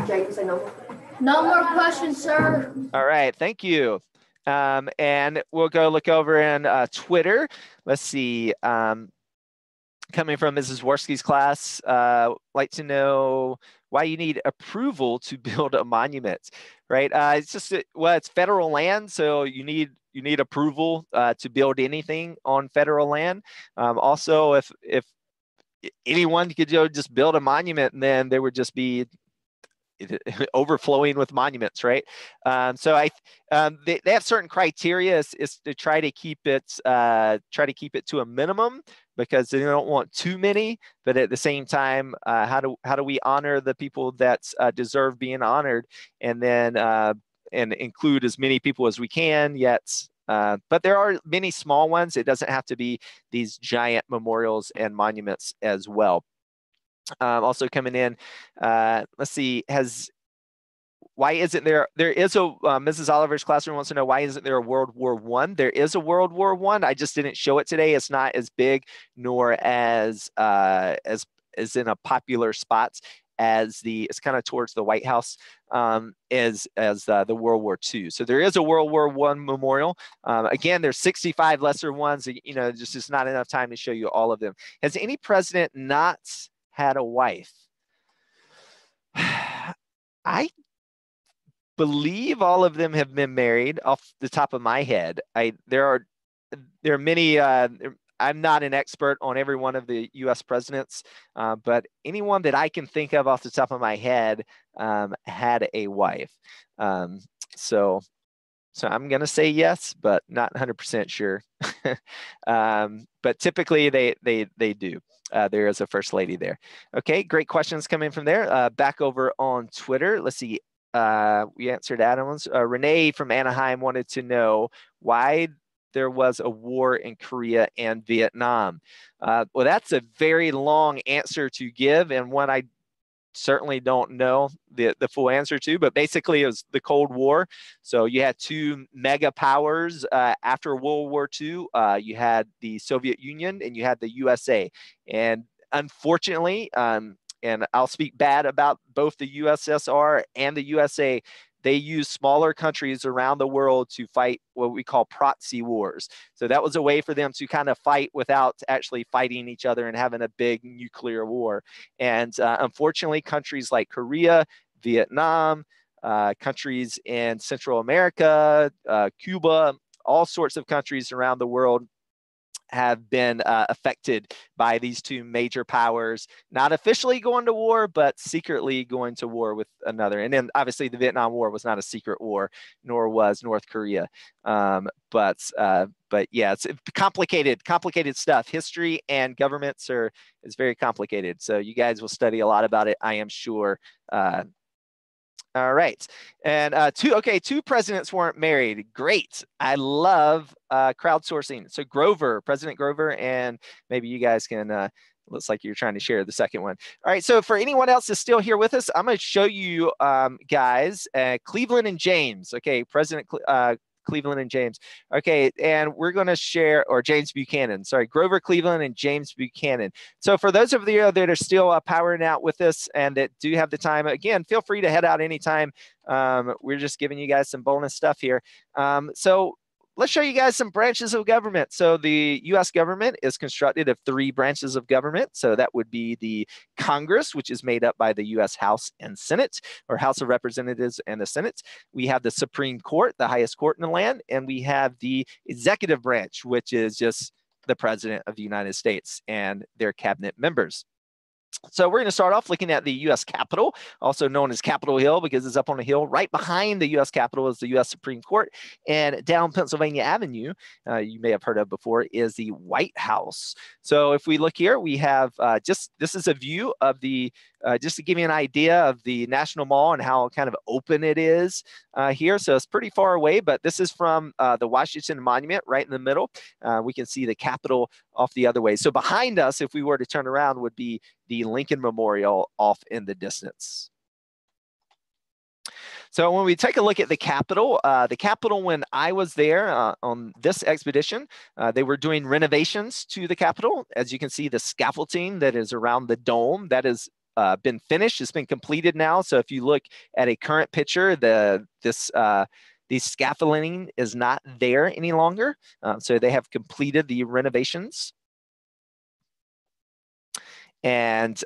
Jake, say no more. No more questions, sir. All right, thank you. And we'll go look over in Twitter. Let's see. Coming from Mrs. Worski's class, like to know why you need approval to build a monument, right? It's just, well, it's federal land, so you need approval to build anything on federal land. Also, if anyone could just build a monument, and then there would just be overflowing with monuments, right? So they have certain criteria is to try to keep it to a minimum, because they don't want too many. But at the same time, how do we honor the people that deserve being honored, and then and include as many people as we can, yet but there are many small ones. It doesn't have to be these giant memorials and monuments as well. Also coming in, let's see, why isn't there is a Mrs. Oliver's classroom wants to know, why isn't there a World War I? There is a World War I. I just didn't show it today. It's not as big nor as in a popular spots as it's kind of towards the White House as the World War II. So there is a World War I memorial. Again, there's 65 lesser ones. You know, just not enough time to show you all of them. Has any president not had a wife? I believe all of them have been married off the top of my head. There are many. I'm not an expert on every one of the U.S. presidents, but anyone that I can think of off the top of my head had a wife. So I'm going to say yes, but not 100% sure. But typically they do. There is a first lady there. Okay, great questions coming from there. Back over on Twitter. Let's see. We answered Adam's. Renee from Anaheim wanted to know why there was a war in Korea and Vietnam. Well, that's a very long answer to give, and one I certainly don't know the full answer to, but basically it was the Cold War. So you had two mega powers after World War II. You had the Soviet Union and you had the USA. And unfortunately, and I'll speak bad about both the USSR and the USA, they used smaller countries around the world to fight what we call proxy wars. So that was a way for them to kind of fight without actually fighting each other and having a big nuclear war. And unfortunately, countries like Korea, Vietnam, countries in Central America, Cuba, all sorts of countries around the world have been affected by these two major powers, not officially going to war, but secretly going to war with another. And then obviously the Vietnam War was not a secret war, nor was North Korea. But yeah, it's complicated stuff. History and governments is very complicated. So you guys will study a lot about it, I am sure. All right, and two presidents weren't married. Great, I love crowdsourcing. So President Grover, and maybe you guys can. Looks like you're trying to share the second one. All right, so for anyone else that's still here with us, I'm going to show you guys Cleveland and James. Okay, President Cleveland and James. Okay, and we're going to share, or James Buchanan, sorry, Grover Cleveland and James Buchanan. So for those of you that are still powering out with us and that do have the time, again, feel free to head out anytime. We're just giving you guys some bonus stuff here. So let's show you guys some branches of government. So the U.S. government is constructed of 3 branches of government. So that would be the Congress, which is made up by the U.S. House and Senate, or House of Representatives and the Senate. We have the Supreme Court, the highest court in the land, and we have the executive branch, which is just the President of the United States and their cabinet members. So we're going to start off looking at the U.S. Capitol, also known as Capitol Hill because it's up on a hill. Right behind the U.S. Capitol is the U.S. Supreme Court. And down Pennsylvania Avenue, you may have heard of before, is the White House. So if we look here, we have this is a view of the, just to give you an idea of the National Mall and how kind of open it is here. So it's pretty far away, but this is from the Washington Monument right in the middle. We can see the Capitol off the other way. So behind us, if we were to turn around, would be the Lincoln Memorial off in the distance. So when we take a look at the Capitol, when I was there on this expedition, they were doing renovations to the Capitol. As you can see, the scaffolding that is around the dome, that has been finished. It's been completed now. So if you look at a current picture, the scaffolding is not there any longer. So they have completed the renovations. And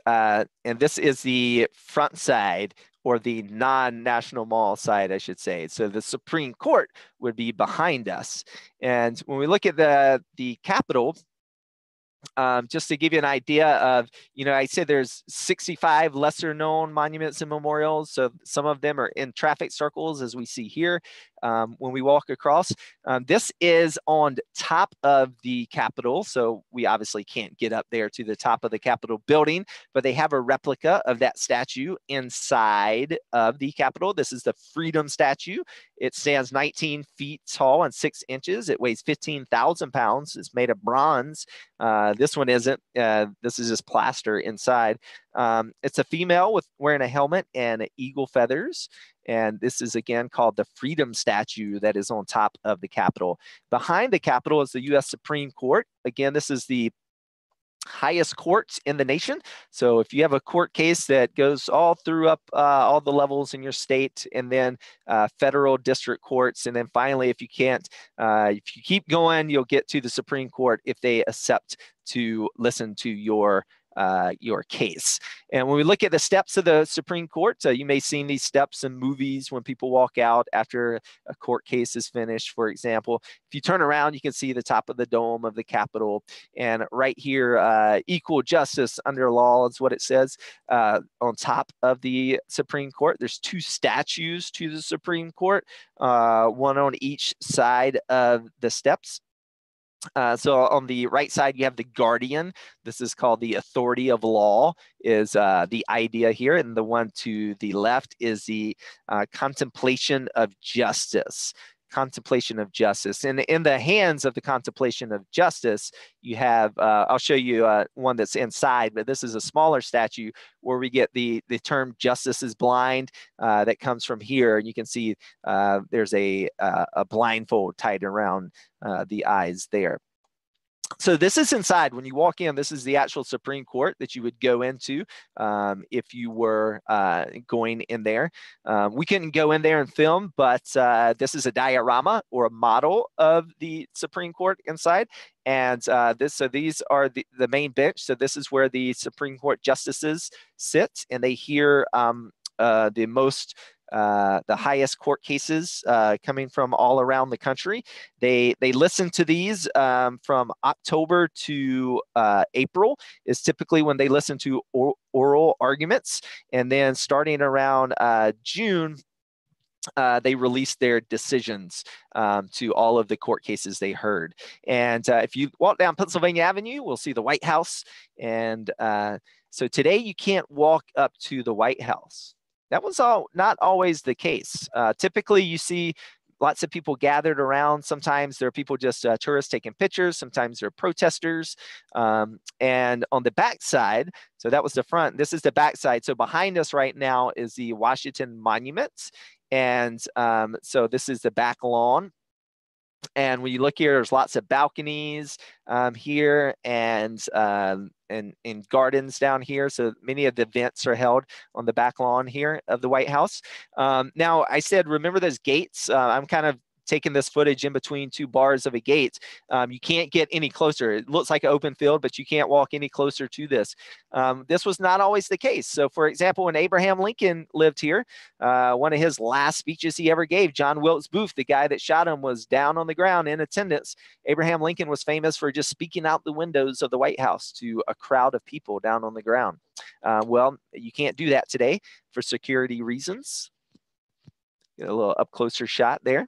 this is the front side, or the non-National Mall side, I should say. So the Supreme Court would be behind us. And when we look at the Capitol, just to give you an idea of, I said there's 65 lesser known monuments and memorials. So some of them are in traffic circles, as we see here when we walk across. This is on top of the Capitol. So we obviously can't get up there to the top of the Capitol building, but they have a replica of that statue inside of the Capitol. This is the Freedom Statue. It stands 19 feet tall and 6 inches. It weighs 15,000 pounds. It's made of bronze. This one isn't. This is just plaster inside. It's a female wearing a helmet and eagle feathers. And this is, again, called the Freedom Statue that is on top of the Capitol. Behind the Capitol is the U.S. Supreme Court. Again, this is the highest courts in the nation. So if you have a court case that goes all through up all the levels in your state, and then federal district courts, and then finally, if you keep going, you'll get to the Supreme Court if they accept to listen to your case. And when we look at the steps of the Supreme Court, you may have seen these steps in movies when people walk out after a court case is finished, for example. If you turn around, you can see the top of the dome of the Capitol. And right here, equal justice under law is what it says on top of the Supreme Court. There's 2 statues to the Supreme Court, one on each side of the steps. So on the right side, you have the guardian. This is called the authority of law, is the idea here. And the one to the left is the contemplation of justice. Contemplation of justice. And in the hands of the contemplation of justice, you have, I'll show you one that's inside, but this is a smaller statue where we get the term justice is blind that comes from here. And you can see there's a blindfold tied around the eyes there. So this is inside. When you walk in, this is the actual Supreme Court that you would go into if you were going in there. We couldn't go in there and film, but this is a diorama or a model of the Supreme Court inside. And these are the main bench. So this is where the Supreme Court justices sit, and they hear the most highest court cases coming from all around the country. They listen to these from October to April is typically when they listen to oral arguments, and then starting around June, they released their decisions to all of the court cases they heard. And if you walk down Pennsylvania Avenue, we'll see the White House. And so today you can't walk up to the White House. That was not always the case. Typically you see lots of people gathered around. Sometimes there are people just tourists taking pictures. Sometimes there are protesters. And on the back side, so that was the front, this is the back side. So behind us right now is the Washington Monument. And so this is the back lawn. And when you look here, there's lots of balconies here and gardens down here. So many of the events are held on the back lawn here of the White House. Now, I said, remember those gates? I'm kind of taking this footage in between two bars of a gate. You can't get any closer. It looks like an open field, but you can't walk any closer to this. This was not always the case. So for example, when Abraham Lincoln lived here, one of his last speeches he ever gave, John Wilkes Booth, the guy that shot him, was down on the ground in attendance. Abraham Lincoln was famous for just speaking out the windows of the White House to a crowd of people down on the ground. Well, you can't do that today for security reasons. Get a little up closer shot there.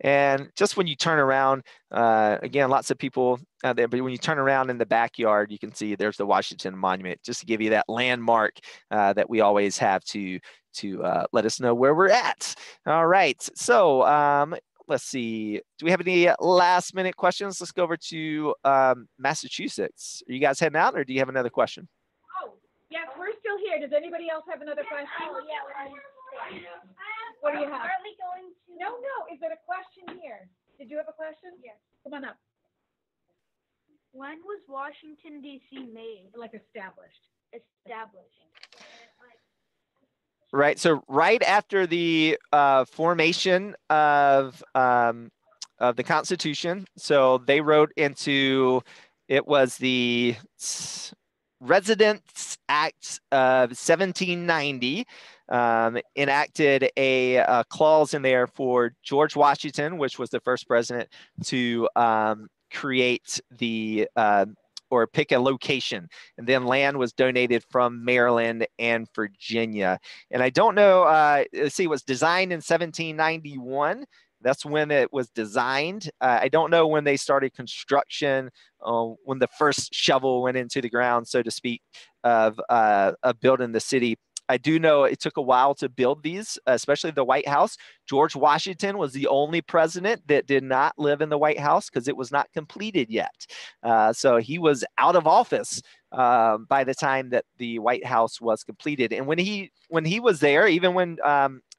And just when you turn around, again, lots of people out there, but when you turn around in the backyard, you can see there's the Washington Monument, just to give you that landmark that we always have to let us know where we're at. All right, so let's see. Do we have any last minute questions? Let's go over to Massachusetts. Are you guys heading out, or do you have another question? Oh, yes, we're still here. Does anybody else have another question? Oh, yeah. What do you have? Are we going to? No. Is there a question here? Did you have a question? Yes. Come on up. When was Washington, D.C. made? Like established. Established. Right. So right after the formation of the Constitution, so they wrote into it was the Residence Act of 1790. Enacted a clause in there for George Washington, which was the first president to create the or pick a location, and then land was donated from Maryland and Virginia. And I don't know, let's see, it was designed in 1791. That's when it was designed. I don't know when they started construction, when the first shovel went into the ground, so to speak, of building the city. I do know it took a while to build these, especially the White House. George Washington was the only president that did not live in the White House because it was not completed yet. So he was out of office by the time that the White House was completed. And when he was there, even when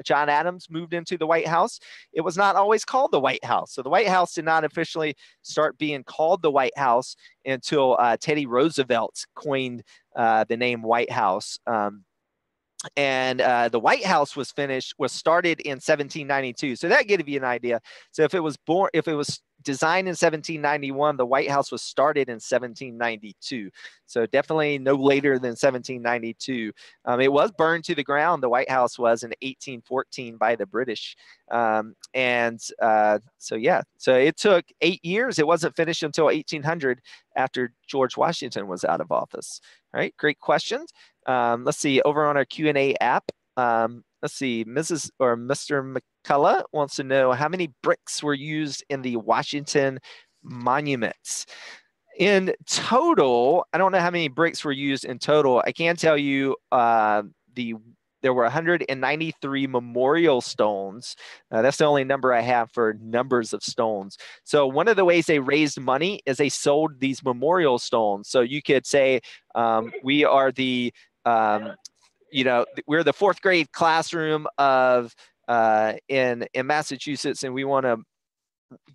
John Adams moved into the White House, it was not always called the White House. So the White House did not officially start being called the White House until Teddy Roosevelt coined the name White House. And the White House was started in 1792. So that gives you an idea. So if it was designed in 1791, the White House was started in 1792. So definitely no later than 1792. It was burned to the ground. The White House was in 1814 by the British. So yeah, so it took 8 years. It wasn't finished until 1800 after George Washington was out of office. All right, great questions. Let's see, over on our Q&A app, let's see, Mrs. or Mr. McCullough wants to know how many bricks were used in the Washington monuments. In total, I don't know how many bricks were used in total. I can tell you there were 193 memorial stones. That's the only number I have for numbers of stones. So one of the ways they raised money is they sold these memorial stones. So you could say we are the we're the fourth grade classroom of in Massachusetts, and we want to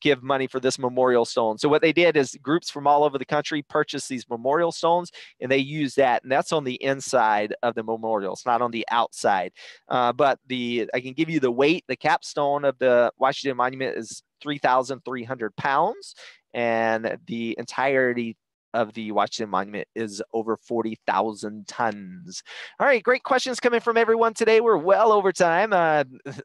give money for this memorial stone. So what they did is groups from all over the country purchased these memorial stones, and they use that, and that's on the inside of the memorials, not on the outside. But I can give you the weight. The capstone of the Washington Monument is 3,300 pounds, and the entirety of the Washington Monument is over 40,000 tons. All right, great questions coming from everyone today. We're well over time.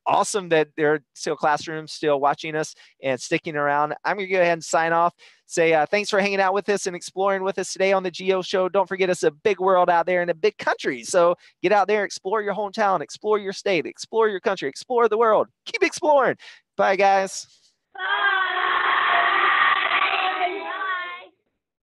Awesome that there are still classrooms still watching us and sticking around. I'm going to go ahead and sign off. Say thanks for hanging out with us and exploring with us today on the Geo Show. Don't forget, it's a big world out there and a big country. So get out there, explore your hometown, explore your state, explore your country, explore the world. Keep exploring. Bye, guys. Bye.